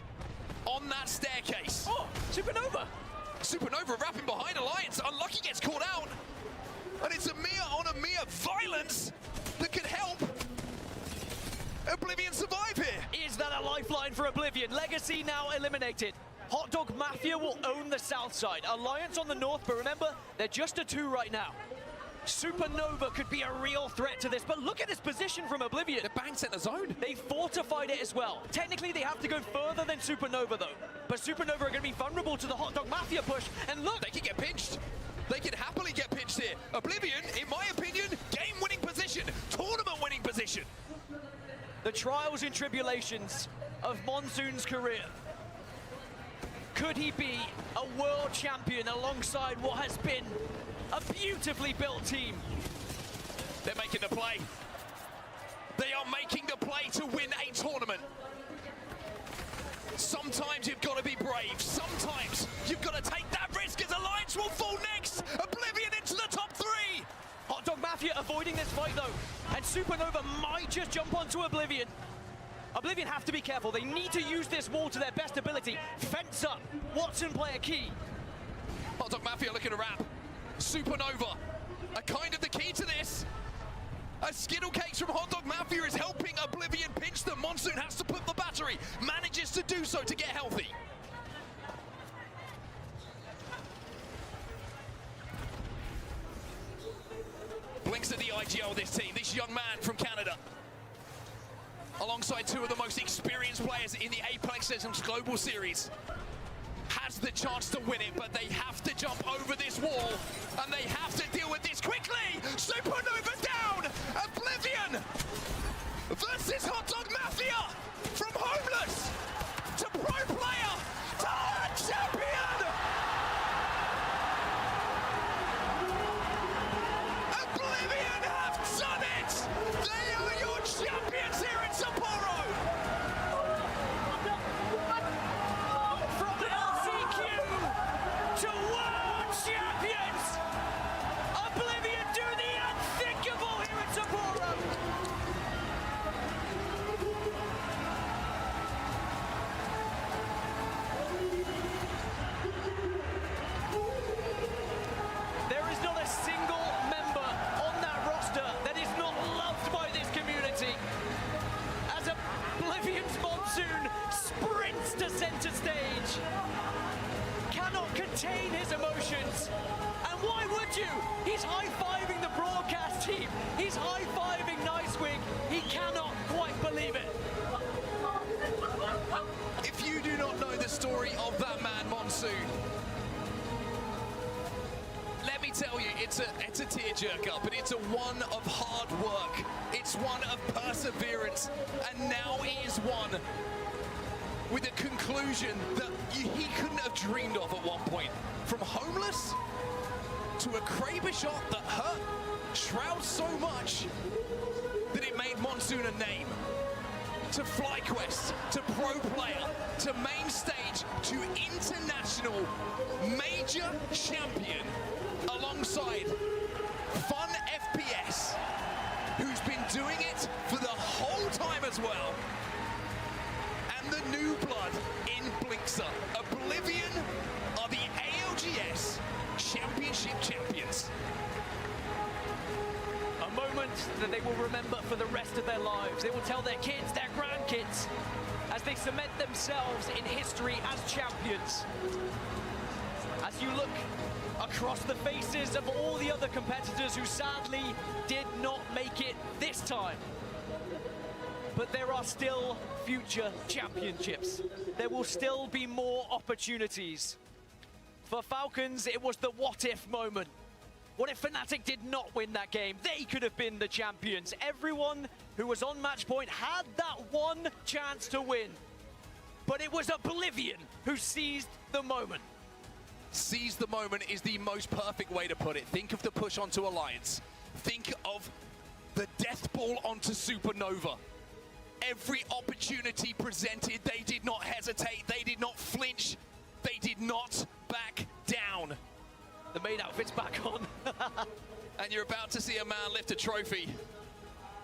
on that staircase. Oh, Supernova! Supernova wrapping behind Alliance, unlucky gets caught out. And it's a mere violence that can help Oblivion survive here. Is that a lifeline for Oblivion? Legacy now eliminated. Hot Dog Mafia will own the south side. Alliance on the north, but remember, they're just a 2 right now. Supernova could be a real threat to this, but look at this position from Oblivion. The bang center zone. They fortified it as well. Technically, they have to go further than Supernova, though. But Supernova are going to be vulnerable to the Hot Dog Mafia push, and look! They can get pinched. They can happily get pinched here. Oblivion, in my opinion, game-winning position, tournament-winning position. The trials and tribulations of Monsoon's career. Could he be a world champion alongside what has been a beautifully built team? They're making the play. They are making the play to win a tournament. Sometimes you've got to be brave. Sometimes you've got to take that risk as Alliance will fall next. Oblivion into the top 3. Hot Dog Mafia avoiding this fight though. And Supernova might just jump onto Oblivion. Oblivion have to be careful. They need to use this wall to their best ability. Fence up. Watson play a key. Hot Dog Mafia looking to wrap. Supernova are kind of the key to this. As Skittle Cakes from Hot Dog Mafia is helping Oblivion pinch them. Monsoon has to put the battery. Manages to do so to get healthy. Blinks at the IGL of this team. This young man from Canada. Alongside 2 of the most experienced players in the Apex Legends Global Series. Has the chance to win it, but they have to jump over this wall, and they have to deal with this quickly! Supernova down! Oblivion versus Hot Dog Mafia! From homeless to pro player to world champion! Oblivion have done it! They are your champions here in Sapporo! To world champions! Oblivion do the unthinkable here in Sapporo! There is not a single member on that roster that is not loved by this community. As Oblivion's Monsoon sprints to center stage. Cannot contain his emotions. And why would you? He's high-fiving the broadcast team. He's high-fiving Nicewing. He cannot quite believe it. If you do not know the story of that man, Monsoon, let me tell you, it's a tearjerker, but it's a one of hard work. It's one of perseverance, and now it is one with a conclusion that he couldn't have dreamed of at one point. From homeless to a Kraber shot that hurt Shroud so much that it made Monsoon a name. To FlyQuest, to pro player, to main stage, to international major champion alongside Fun FPS, who's been doing it for the whole time as well. And the new blood in Blinkster. Oblivion are the ALGS Championship champions. A moment that they will remember for the rest of their lives. They will tell their kids, their grandkids, as they cement themselves in history as champions. As you look across the faces of all the other competitors who sadly did not make it this time. But there are still future championships. There will still be more opportunities. For Falcons, it was the what-if moment. What if Fnatic did not win that game? They could have been the champions. Everyone who was on match point had that one chance to win. But it was Oblivion who seized the moment. Seize the moment is the most perfect way to put it. Think of the push onto Alliance. Think of the death ball onto Supernova. Every opportunity presented, they did not hesitate, they did not flinch, they did not back down. The main outfit's back on. And you're about to see a man lift a trophy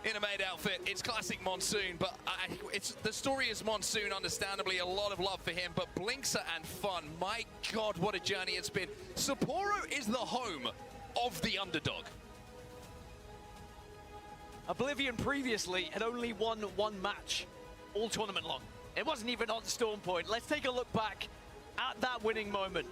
in a maid outfit. It's classic Monsoon, but the story is Monsoon, understandably, a lot of love for him, but Blinkster and Fun, my God, what a journey it's been. Sapporo is the home of the underdog. Oblivion previously had only won one match all tournament long. It wasn't even on Storm Point. Let's take a look back at that winning moment.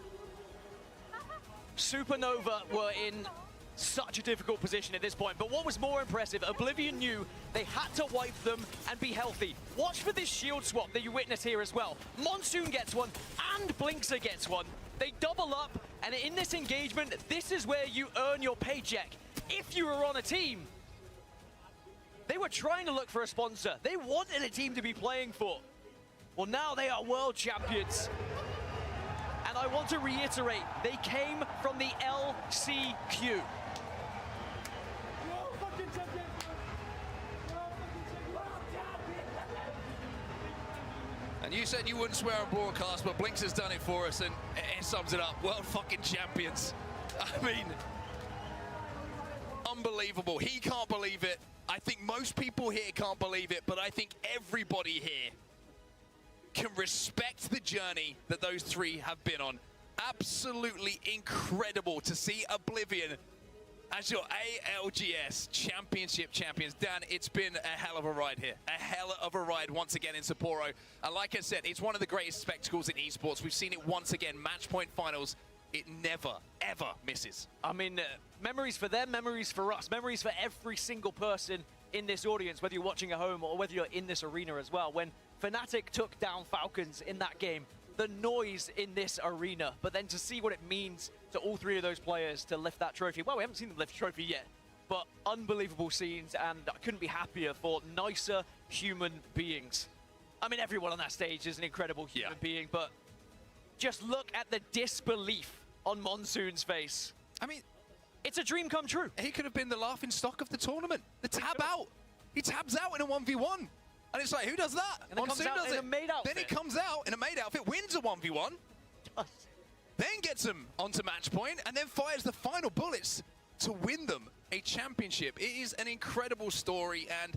Supernova were in such a difficult position at this point, but what was more impressive, Oblivion knew they had to wipe them and be healthy. Watch for this shield swap that you witness here as well. Monsoon gets one and Blinkzer gets one. They double up, and in this engagement, this is where you earn your paycheck. If you were on a team, they were trying to look for a sponsor. They wanted a team to be playing for. Well, now they are world champions. And I want to reiterate, they came from the LCQ. And you said you wouldn't swear on broadcast, but Blinks has done it for us, and it sums it up. World fucking champions. I mean, unbelievable. He can't believe it. I think most people here can't believe it, but I think everybody here can respect the journey that those three have been on. Absolutely incredible to see Oblivion as your ALGS Championship champions. Dan, it's been a hell of a ride here. A hell of a ride once again in Sapporo. And like I said, it's one of the greatest spectacles in esports. We've seen it once again. Match point finals, it never, ever misses. I mean, memories for them, memories for us, memories for every single person in this audience, whether you're watching at home or whether you're in this arena as well. When Fnatic took down Falcons in that game, the noise in this arena, but then to see what it means to all three of those players to lift that trophy. Well, we haven't seen them lift the trophy yet, but unbelievable scenes, and I couldn't be happier for nicer human beings. I mean, everyone on that stage is an incredible human being, but just look at the disbelief on Monsoon's face. I mean, it's a dream come true. He could have been the laughing stock of the tournament. The tab out. He tabs out in a 1v1. And it's like, who does that? And Monsoon does it. Then he comes out in a maid outfit, wins a 1v1, then gets him onto match point, and then fires the final bullets to win them a championship. It is an incredible story, and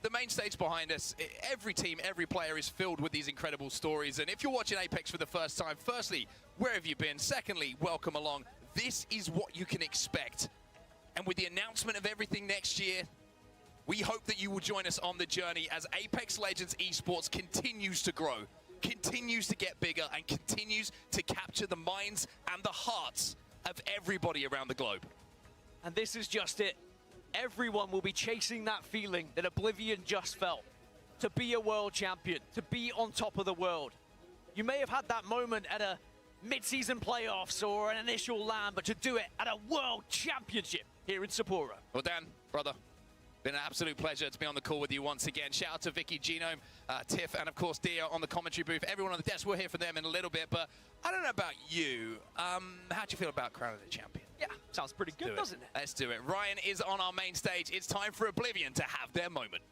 the main stage behind us, every team, every player is filled with these incredible stories. And if you're watching Apex for the first time, firstly, where have you been? Secondly, welcome along. This is what you can expect. And with the announcement of everything next year, we hope that you will join us on the journey as Apex Legends Esports continues to grow, continues to get bigger, and continues to capture the minds and the hearts of everybody around the globe. And this is just it. Everyone will be chasing that feeling that Oblivion just felt. To be a world champion, to be on top of the world. You may have had that moment at a mid-season playoffs or an initial LAN, but to do it at a world championship here in Sapporo. Well, Dan, brother, been an absolute pleasure to be on the call with you once again. Shout out to Vicky, Genome, Tiff, and of course Dia on the commentary booth. Everyone on the desk, we'll hear from them in a little bit, but I don't know about you. How do you feel about crowning the champion? Yeah, sounds pretty good, doesn't it? Let's do it. Ryan is on our main stage. It's time for Oblivion to have their moment.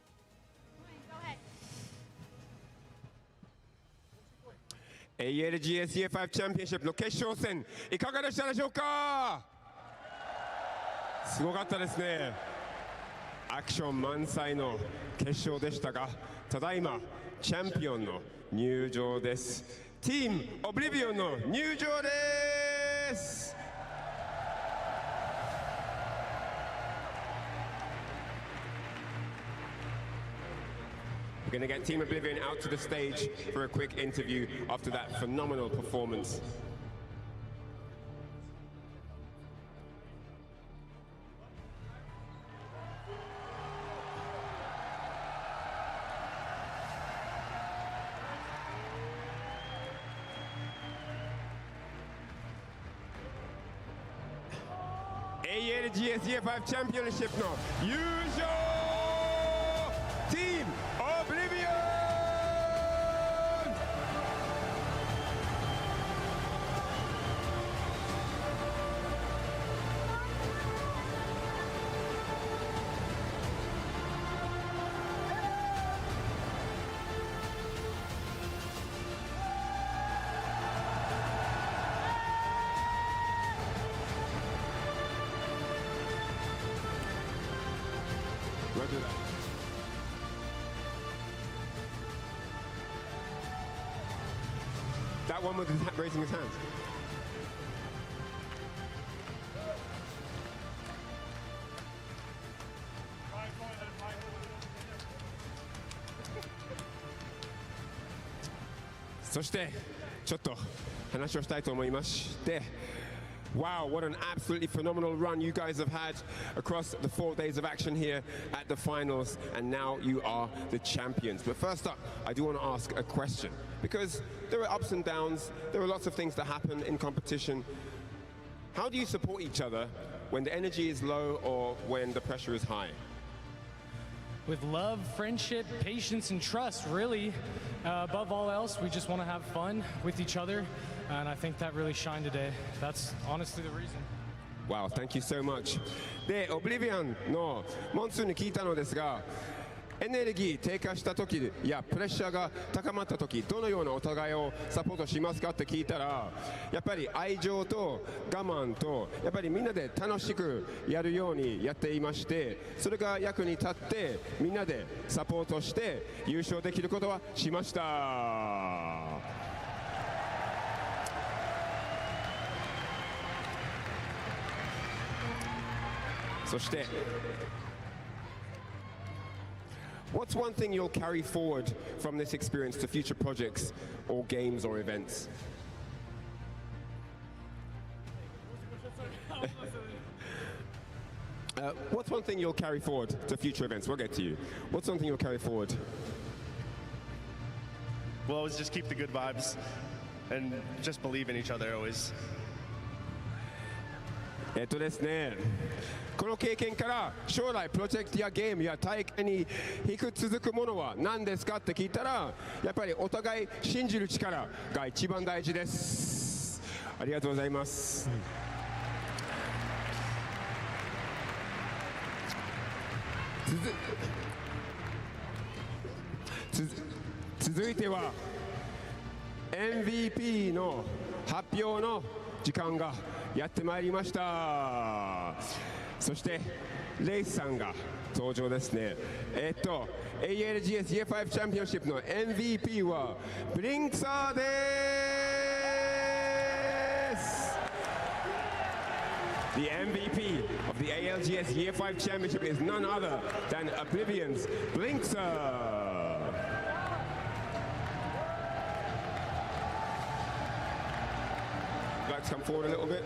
ALGS Year 5 チャンピオンシップの決勝戦いかがでしたでしょうか。すごかったですね。アクション満載の決勝でしたが、ただいまチャンピオンの入場です。ティームオブリビオンの入場です。We're going to get Team Oblivion out to the stage for a quick interview after that phenomenal performance. ALGS Year 5 Championship の優勝 Team Oblivion! Roger that. That one was raising his hands. So, ちょっと話をしたいと思いまして。Wow, what an absolutely phenomenal run you guys have had across the 4 days of action here at the finals, and now you are the champions. But first up, I do want to ask a question, because there are ups and downs, there are lots of things that happen in competition. How do you support each other when the energy is low or when the pressure is high? With love, friendship, patience, and trust, really. Above all else, we just want to have fun with each other, and I think that really shined today. That's honestly the reason. Wow, thank you so much. で、オブリビアンのモンスーンに聞いたのですが、エネルギー低下した時やプレッシャーが高まった時、どのようなお互いをサポートしますかって聞いたら、やっぱり愛情と我慢と、やっぱりみんなで楽しくやるようにやっていまして、それが役に立ってみんなでサポートして優勝できることはしました。そして、What's one thing you'll carry forward from this experience to future projects or games or events? What's one thing you'll carry forward to future events? We'll get to you. What's one thing you'll carry forward? We'll always just keep the good vibes and just believe in each other always. ですね、この経験から将来プロジェクトやゲームや大会に引く続くものは何ですかって聞いたら、やっぱりお互い信じる力が一番大事です。ありがとうございます。続いては MVP の発表の時間がやってまいりました。そしてレイスさんが登場ですね。ALGS Year 5 チャンピオンシップの MVP はブリンクサーです。The MVP of the ALGS Year 5 Championship is none other than Oblivion's Blinkser. Like to come forward a little bit.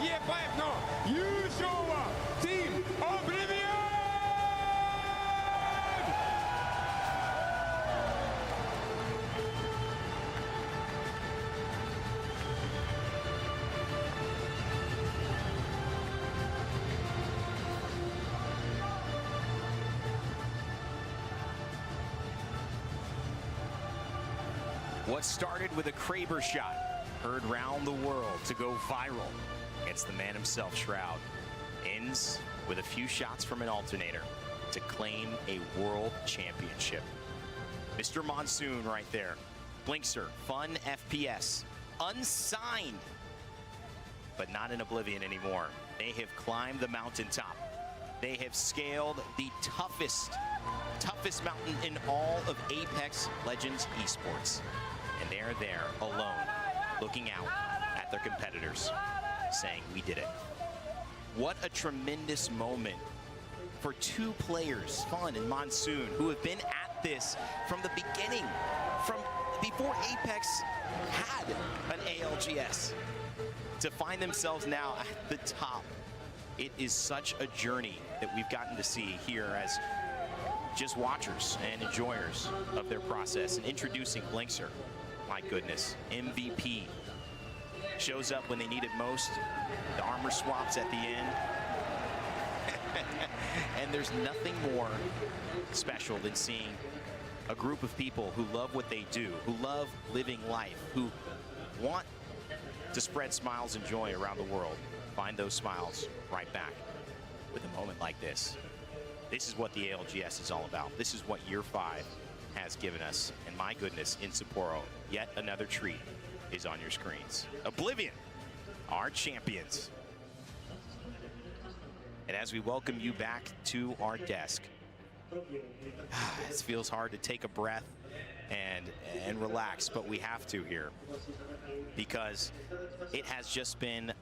Year 5の優勝は Team Oblivion! What started with a Kraber shot, heard round the world to go viral against the man himself, Shroud, ends with a few shots from an alternator to claim a world championship. Mr. Monsoon right there. Blinkser, fun FPS, unsigned, but not in Oblivion anymore. They have climbed the mountaintop. They have scaled the toughest mountain in all of Apex Legends esports. And they're there alone, looking out at their competitors, saying, we did it. What a tremendous moment for two players, Fun and Monsoon, who have been at this from the beginning, from before Apex had an ALGS, to find themselves now at the top. It is such a journey that we've gotten to see here as just watchers and enjoyers of their process. And introducing Blinkser, my goodness, MVP. Shows up when they need it most. The armor swaps at the end. And there's nothing more special than seeing a group of people who love what they do, who love living life, who want to spread smiles and joy around the world, find those smiles right back with a moment like this. This is what the ALGS is all about. This is what Year 5 has given us. And my goodness, in Sapporo, yet another treat is on your screens. Oblivion, our champions. And as we welcome you back to our desk, it feels hard to take a breath and relax, but we have to here, because it has just been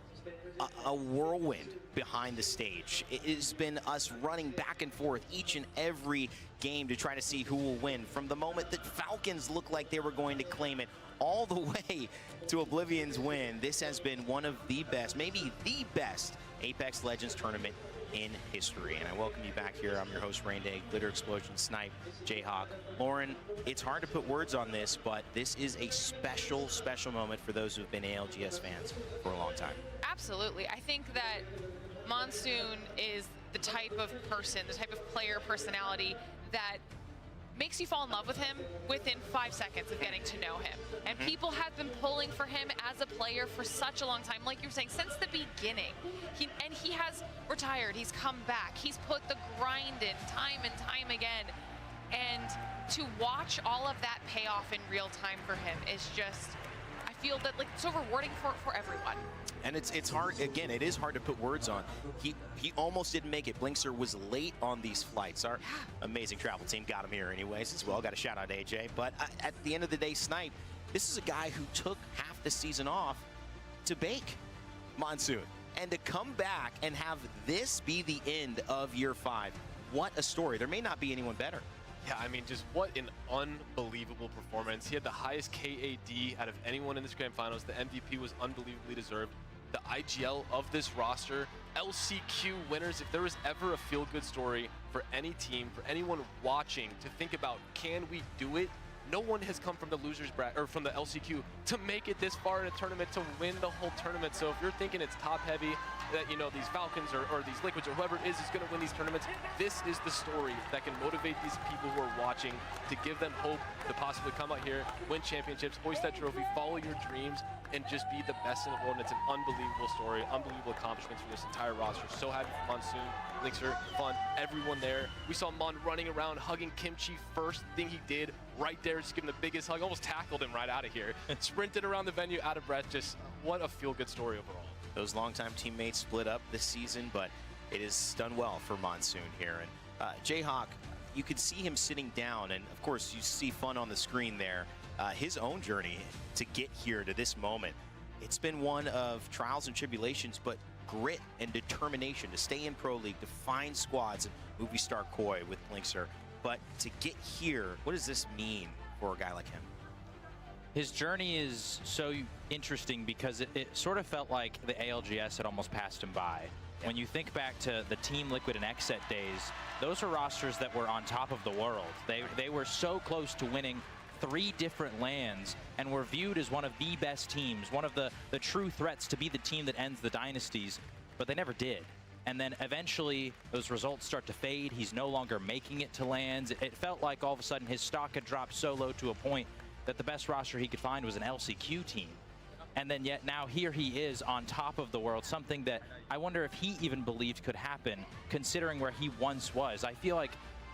a whirlwind behind the stage. It has been us running back and forth each and every game to try to see who will win, from the moment that Falcons looked like they were going to claim it all the way to Oblivion's win. This has been one of the best, maybe the best Apex Legends tournament in history. And I welcome you back here. I'm your host, Rain Day, Glitter Explosion, Snipe, Jayhawk. Lauren, it's hard to put words on this, but this is a special, special moment for those who've been ALGS fans for a long time. Absolutely. I think that Monsoon is the type of person, the type of player personality that makes you fall in love with him within 5 seconds of getting to know him. And people have been pulling for him as a player for such a long time, like you're saying, since the beginning. He has retired, he's come back, he's put the grind in time and time again. And to watch all of that pay off in real time for him is just, I feel that like so rewarding for everyone. And it's hard, again, it is hard to put words on. He almost didn't make it. Blinkster was late on these flights. Our amazing travel team got him here anyways as well. Got a shout out to AJ. But at the end of the day, Snipe, this is a guy who took half the season off to bake Monsoon. And to come back and have this be the end of Year 5, what a story. There may not be anyone better. Yeah, I mean, just what an unbelievable performance. He had the highest KAD out of anyone in this Grand Finals. The MVP was unbelievably deserved. The IGL of this roster, LCQ winners. If there was ever a feel-good story for any team, for anyone watching to think about, can we do it? No one has come from the losers bracket or from the LCQ to make it this far in a tournament, to win the whole tournament. So if you're thinking it's top heavy, that, you know, these Falcons or these Liquids or whoever it is going to win these tournaments, this is the story that can motivate these people who are watching to give them hope to possibly come out here, win championships, hoist that trophy, follow your dreams, and just be the best in the world. And it's an unbelievable story, unbelievable accomplishments for this entire roster. So happy for Monsoon, Linkster, Fun, everyone there. We saw Mon running around, hugging Kimchi, first thing he did, right there, just giving the biggest hug, almost tackled him right out of here. Sprinted around the venue, out of breath, just what a feel-good story overall. Those longtime teammates split up this season, but it has done well for Monsoon here. And Jayhawk, you could see him sitting down, and of course you see Fun on the screen there. His own journey to get here to this moment, it's been one of trials and tribulations, but grit and determination to stay in Pro League, to find squads, and movie star Koi with Blinkster. But to get here, what does this mean for a guy like him? His journey is so interesting because it sort of felt like the ALGS had almost passed him by. When you think back to the Team Liquid and XSET days, those are rosters that were on top of the world. They were so close to winning 3 different lands and were viewed as one of the best teams, one of the true threats to be the team that ends the dynasties, but they never did. And then eventually those results start to fade. He's no longer making it to lands. It felt like all of a sudden his stock had dropped so low to a point that the best roster he could find was an LCQ team. And then yet now here he is on top of the world, something that I wonder if he even believed could happen considering where he once was. I feel like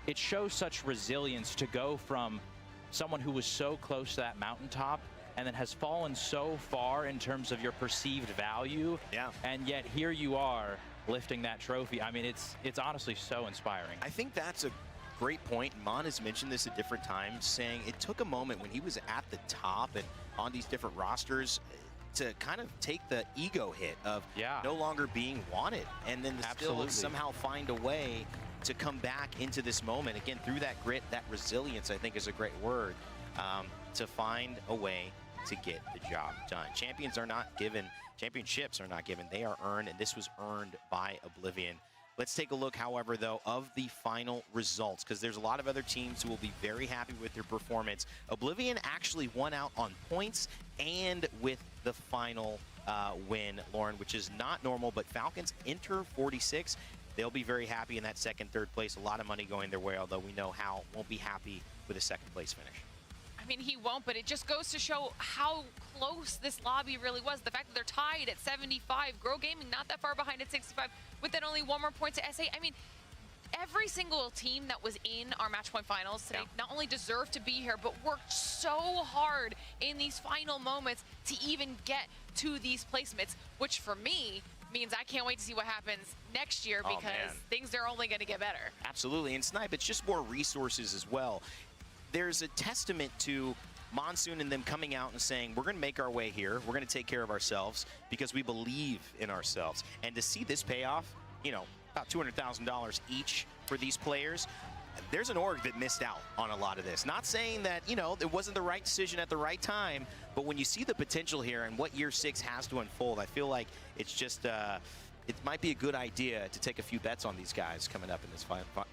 it shows such resilience to go from someone who was so close to that mountaintop and then has fallen so far in terms of your perceived value. Yeah. And yet here you are lifting that trophy. I mean, it's honestly so inspiring. I think that's a great point. Mon has mentioned this at different times, saying it took a moment when he was at the top and on these different rosters to kind of take the ego hit of no longer being wanted, and then to still somehow find a way to come back into this moment again through that grit, that resilience. I think is a great word, to find a way to get the job done. Championships are not given, they are earned, and this was earned by Oblivion. Let's take a look, however, though, of the final results, because there's a lot of other teams who will be very happy with their performance. Oblivion actually won out on points and with the final win, Lauren, which is not normal, but Falcons enter 46. they'll be very happy in that second, third place. A lot of money going their way, although we know Hal won't be happy with a second place finish. I mean, he won't, but it just goes to show how close this lobby really was. The fact that they're tied at 75, Grow Gaming not that far behind at 65, with then only one more point to SA. I mean, every single team that was in our match point finals today not only deserved to be here, but worked so hard in these final moments to even get to these placements, which for me means I can't wait to see what happens next year, because things are only going to get better. Absolutely. And Snipe, it's just more resources as well. There's a testament to Monsoon and them coming out and saying, we're going to make our way here. We're going to take care of ourselves because we believe in ourselves. And to see this payoff, you know, about $200,000 each for these players, there's an org that missed out on a lot of this. Not saying that, you know, it wasn't the right decision at the right time, but when you see the potential here and what year 6 has to unfold, I feel like it's just, it might be a good idea to take a few bets on these guys coming up in this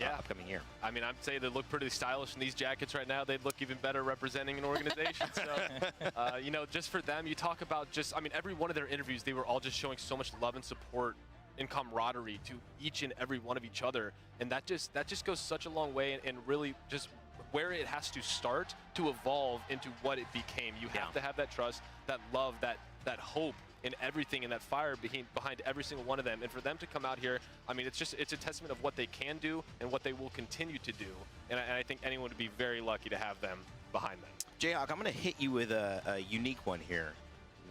upcoming year. I mean, I'd say they look pretty stylish in these jackets right now. They'd look even better representing an organization. So, you know, just for them, you talk about just, I mean, every one of their interviews, they were all just showing so much love and support and camaraderie to each and every one of each other. And that just goes such a long way, and really just where it has to start to evolve into what it became. You have to have that trust, that love, that hope in everything, and that fire behind every single one of them. And for them to come out here, I mean, it's a testament of what they can do and what they will continue to do. And I think anyone would be very lucky to have them behind them. Jayhawk, I'm going to hit you with a unique one here.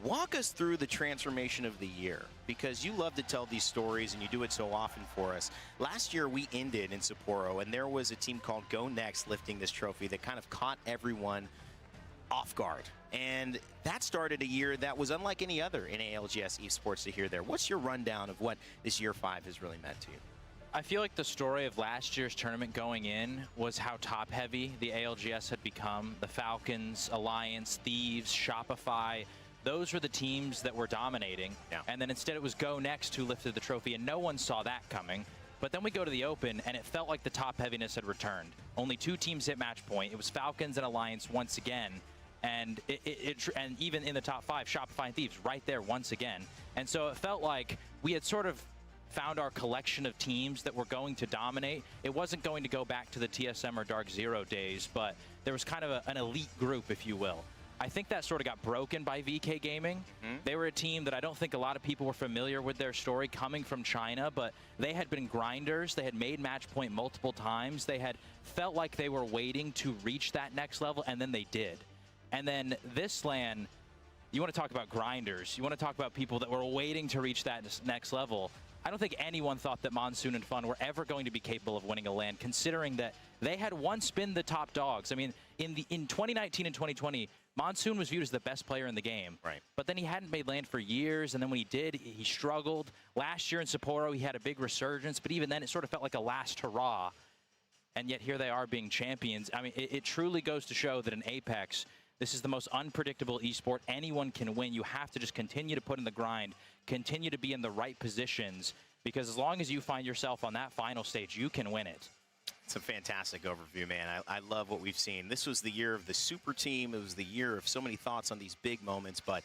Walk us through the transformation of the year, because you love to tell these stories and you do it so often for us. Last year we ended in Sapporo, and there was a team called Go Next lifting this trophy that kind of caught everyone off guard. And that started a year that was unlike any other in ALGS esports to hear there. What's your rundown of what this year 5 has really meant to you? I feel like the story of last year's tournament going in was how top-heavy the ALGS had become. The Falcons, Alliance, Thieves, Shopify, those were the teams that were dominating. And then instead it was Go Next who lifted the trophy, and no one saw that coming. But then we go to the Open, and it felt like the top heaviness had returned. Only 2 teams hit match point. It was Falcons and Alliance once again. And and even in the top 5, Shopify and Thieves right there once again. And so it felt like we had sort of found our collection of teams that were going to dominate. It wasn't going to go back to the TSM or Dark Zero days, but there was kind of an elite group, if you will. I think that sort of got broken by VK Gaming. They were a team that I don't think a lot of people were familiar with their story coming from China, but they had been grinders. They had made match point multiple times. They had felt like they were waiting to reach that next level, and then they did. And then this LAN, you want to talk about grinders. You want to talk about people that were waiting to reach that next level. I don't think anyone thought that Monsoon and Fun were ever going to be capable of winning a LAN, considering that they had once been the top dogs. I mean, in 2019 and 2020, Monsoon was viewed as the best player in the game. Right. But then he hadn't made LAN for years, and then when he did, he struggled. Last year in Sapporo, he had a big resurgence, but even then it sort of felt like a last hurrah. And yet here they are being champions. I mean, it truly goes to show that in Apex, this is the most unpredictable esport anyone can win. You have to just continue to put in the grind, continue to be in the right positions, because as long as you find yourself on that final stage, you can win it. It's a fantastic overview, man. I love what we've seen. This was the year of the super team. It was the year of so many thoughts on these big moments, but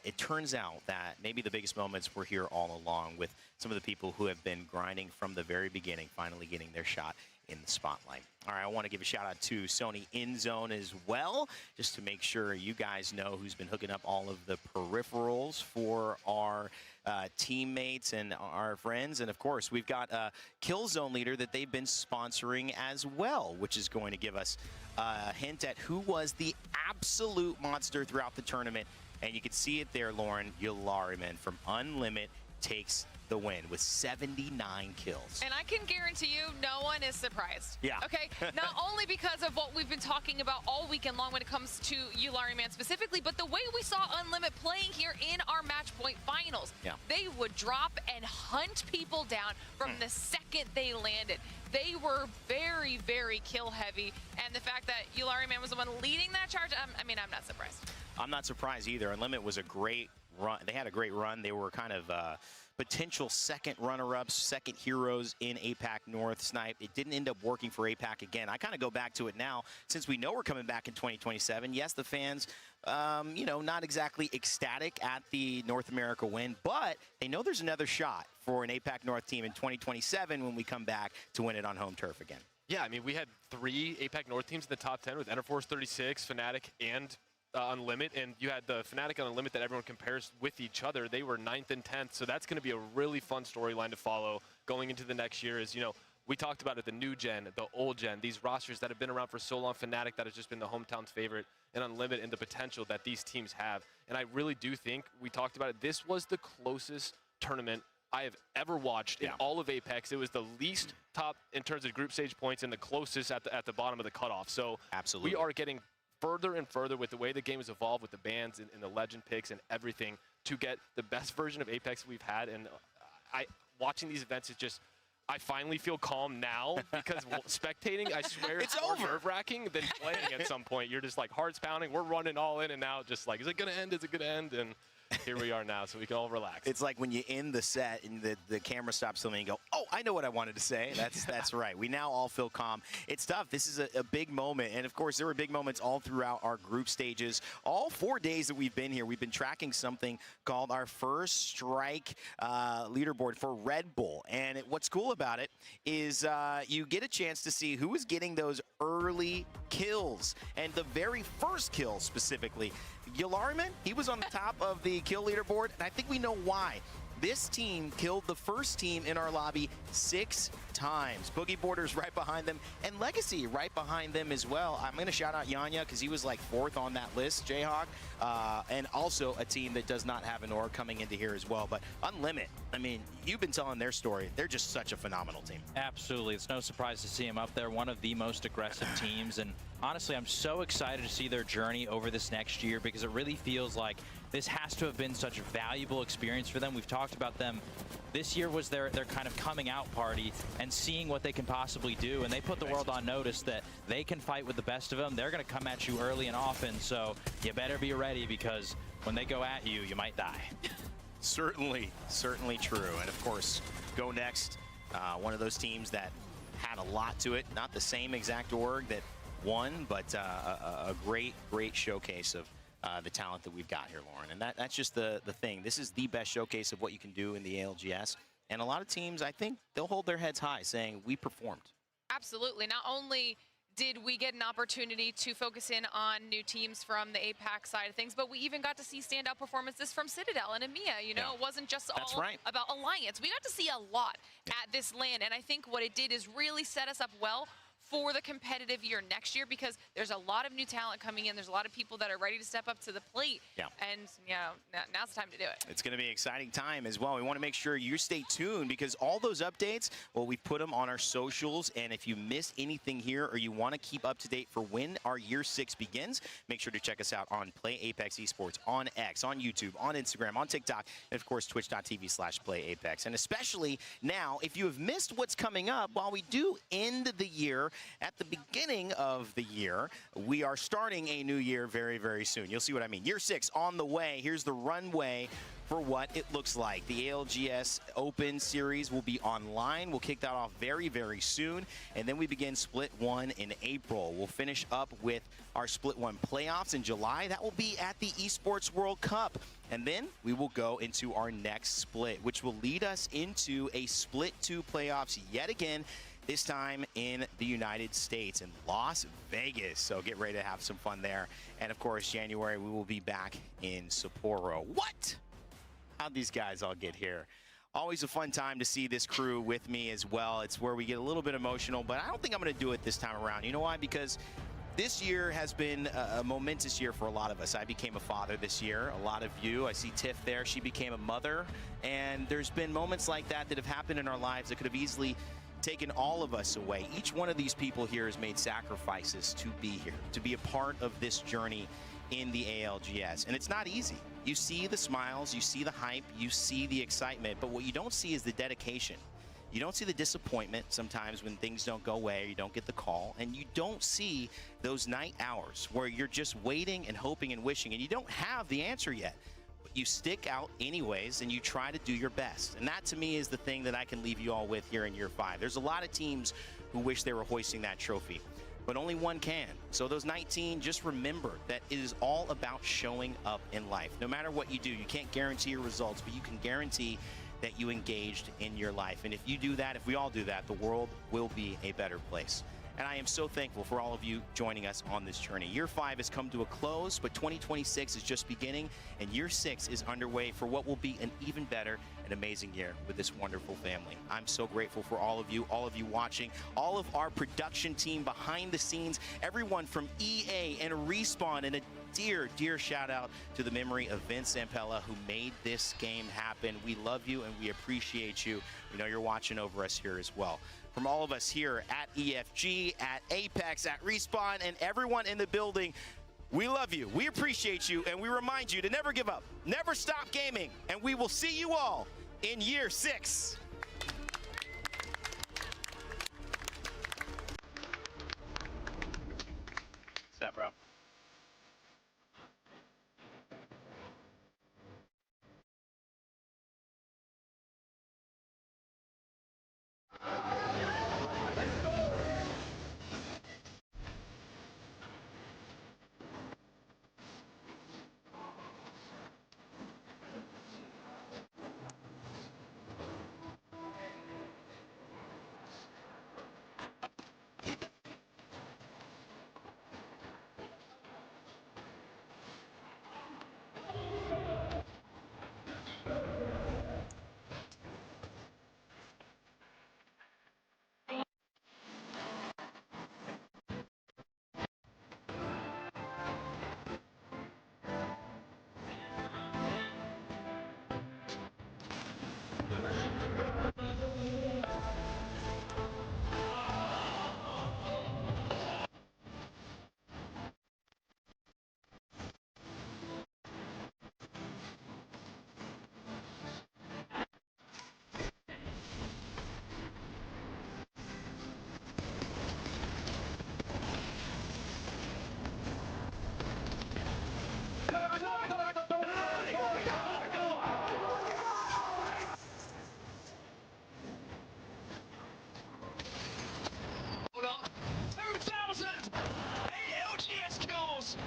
it turns out that maybe the biggest moments were here all along, with some of the people who have been grinding from the very beginning, finally getting their shot in the spotlight. All right, I want to give a shout out to Sony InZone as well, just to make sure you guys know who's been hooking up all of the peripherals for our teammates and our friends. And of course, we've got a Killzone leader that they've been sponsoring as well, which is going to give us a hint at who was the absolute monster throughout the tournament. And you can see it there, Lauren. Yulariman from Unlimit takes the win with 79 kills. And I can guarantee you no one is surprised. Yeah. Okay? Not only because of what we've been talking about all weekend long when it comes to Yulariman specifically, but the way we saw Unlimit playing here in our match point finals. Yeah. They would drop and hunt people down from the second they landed. They were very, very kill heavy. And the fact that Yulariman was the one leading that charge, I mean, I'm not surprised. I'm not surprised either. Unlimit was a great run. They had a great run. They were kind of potential second runner-ups, second heroes in APAC North Snipe. It didn't end up working for APAC again. I kind of go back to it now since we know we're coming back in 2027. Yes, the fans, not exactly ecstatic at the North America win, but they know there's another shot for an APAC North team in 2027 when we come back to win it on home turf again. Yeah, I mean, we had 3 APAC North teams in the top 10 with Enterforce 36, Fnatic, and Unlimit, and you had the Fnatic and Unlimit that everyone compares with each other. They were 9th and 10th, so that's going to be a really fun storyline to follow going into the next year. Is, we talked about it, the new gen, the old gen, these rosters that have been around for so long, Fnatic that has just been the hometown's favorite, and Unlimit, and the potential that these teams have. And I really do think, we talked about it, this was the closest tournament I have ever watched in all of Apex. It was the least top in terms of group stage points and the closest at the bottom of the cutoff. So absolutely, we are getting further and further with the way the game has evolved, with the bans and the legend picks and everything, to get the best version of Apex we've had. And watching these events is just, I finally feel calm now, because spectating, I swear, it's more nerve-wracking than playing at some point. You're just like hearts pounding, we're running all in and out, just like, is it gonna end, is it gonna end? And here we are now, so we can all relax. It's like when you end the set and the camera stops filming and you go, oh, I know what I wanted to say. That's right. We now all feel calm. It's tough. This is a big moment. And, of course, there were big moments all throughout our group stages. All 4 days that we've been here, we've been tracking something called our First Strike leaderboard for Red Bull. And what's cool about it is you get a chance to see who is getting those early kills. And the very first kill specifically, Yalarman, he was on the top of the kill leaderboard, and I think we know why. This team killed the first team in our lobby 6 times. Boogie Borders right behind them, and Legacy right behind them as well. I'm going to shout out Yanya because he was like 4th on that list, Jayhawk, and also a team that does not have an org coming into here as well. But Unlimit, I mean, you've been telling their story. They're just such a phenomenal team. Absolutely. It's no surprise to see them up there, one of the most aggressive teams. And honestly, I'm so excited to see their journey over this next year, because it really feels like this has to have been such a valuable experience for them. We've talked about them. This year was their kind of coming out party and seeing what they can possibly do. And they put the world on notice that they can fight with the best of them. They're going to come at you early and often. So you better be ready, because when they go at you, you might die. Certainly true. And of course, Go Next, one of those teams that had a lot to it. Not the same exact org that won, but a great showcase of the talent that we've got here, Lauren. And that's just the thing. This is the best showcase of what you can do in the ALGS. And a lot of teams, I think, they'll hold their heads high saying, we performed. Absolutely. Not only did we get an opportunity to focus in on new teams from the APAC side of things, but we even got to see standout performances from Citadel and EMEA. It wasn't just all about Alliance. We got to see a lot at this LAN, and I think what it did is really set us up well for the competitive year next year, because there's a lot of new talent coming in. There's a lot of people that are ready to step up to the plate. And now's the time to do it. It's going to be an exciting time as well. We want to make sure you stay tuned, because all those updates, well, we put them on our socials. And if you miss anything here, or you want to keep up to date for when our year 6 begins, make sure to check us out on Play Apex Esports, on X, on YouTube, on Instagram, on TikTok, and of course twitch.tv/PlayApex. And especially now, if you have missed what's coming up, while we do end the year at the beginning of the year, we are starting a new year very, very soon. You'll see what I mean. Year 6 on the way. Here's the runway for what it looks like. The ALGS Open Series will be online. We'll kick that off very, very soon. And then we begin Split 1 in April. We'll finish up with our Split 1 playoffs in July. That will be at the Esports World Cup. And then we will go into our next split, which will lead us into a Split 2 playoffs yet again, this time in the United States, in Las Vegas. So get ready to have some fun there. And of course, January, we will be back in Sapporo. What? How'd these guys all get here? Always a fun time to see this crew with me as well. It's where we get a little bit emotional, but I don't think I'm going to do it this time around. You know why? Because this year has been a momentous year for a lot of us. I became a father this year. A lot of you, I see Tiff there, she became a mother. And there's been moments like that that have happened in our lives that could have easily taken all of us away. Each one of these people here has made sacrifices to be here, to be a part of this journey in the ALGS. And it's not easy. You see the smiles, you see the hype, you see the excitement, but what you don't see is the dedication. You don't see the disappointment sometimes when things don't go away, or you don't get the call, and you don't see those night hours where you're just waiting and hoping and wishing, and you don't have the answer yet. you stick out anyways and you try to do your best. And that to me is the thing that I can leave you all with here in year 5. There's a lot of teams who wish they were hoisting that trophy, but only one can. So those 19, just remember that it is all about showing up in life. No matter what you do, you can't guarantee your results, but you can guarantee that you engaged in your life. And if you do that, if we all do that, the world will be a better place. And I am so thankful for all of you joining us on this journey. Year 5 has come to a close, but 2026 is just beginning, and year 6 is underway for what will be an even better and amazing year with this wonderful family. I'm so grateful for all of you watching, all of our production team behind the scenes, everyone from EA and Respawn, and a dear, dear shout out to the memory of Vince Zampella, who made this game happen. We love you and we appreciate you. We know you're watching over us here as well. From all of us here at EFG, at Apex, at Respawn, and everyone in the building, we love you, we appreciate you, and we remind you to never give up, never stop gaming, and we will see you all in year 6. What's that, bro? Hold on. 2,000 ALGS kills.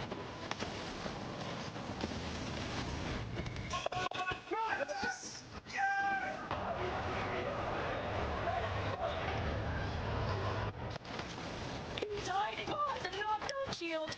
He's hiding behind the knockdown shield.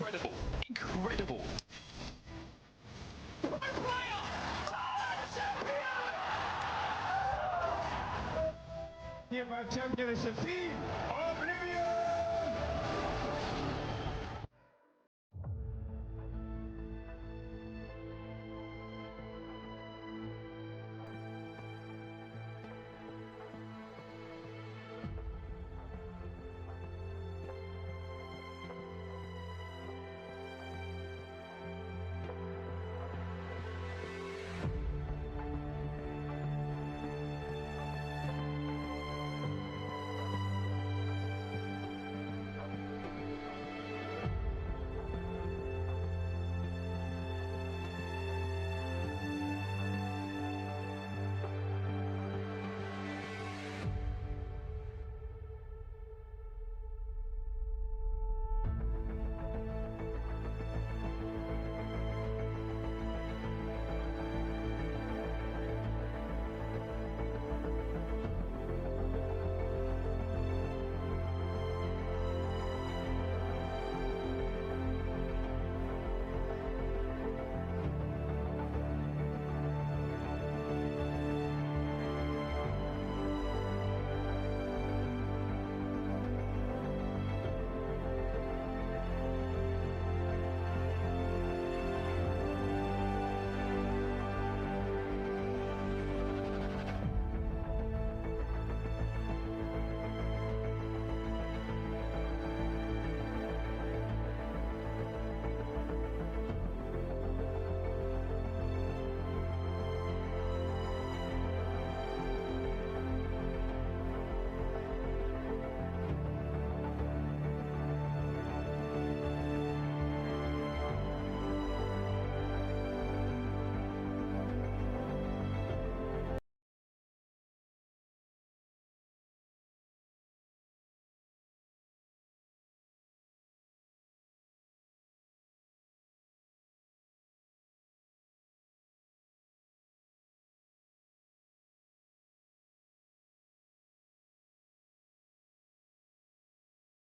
Incredible. Incredible. Championship.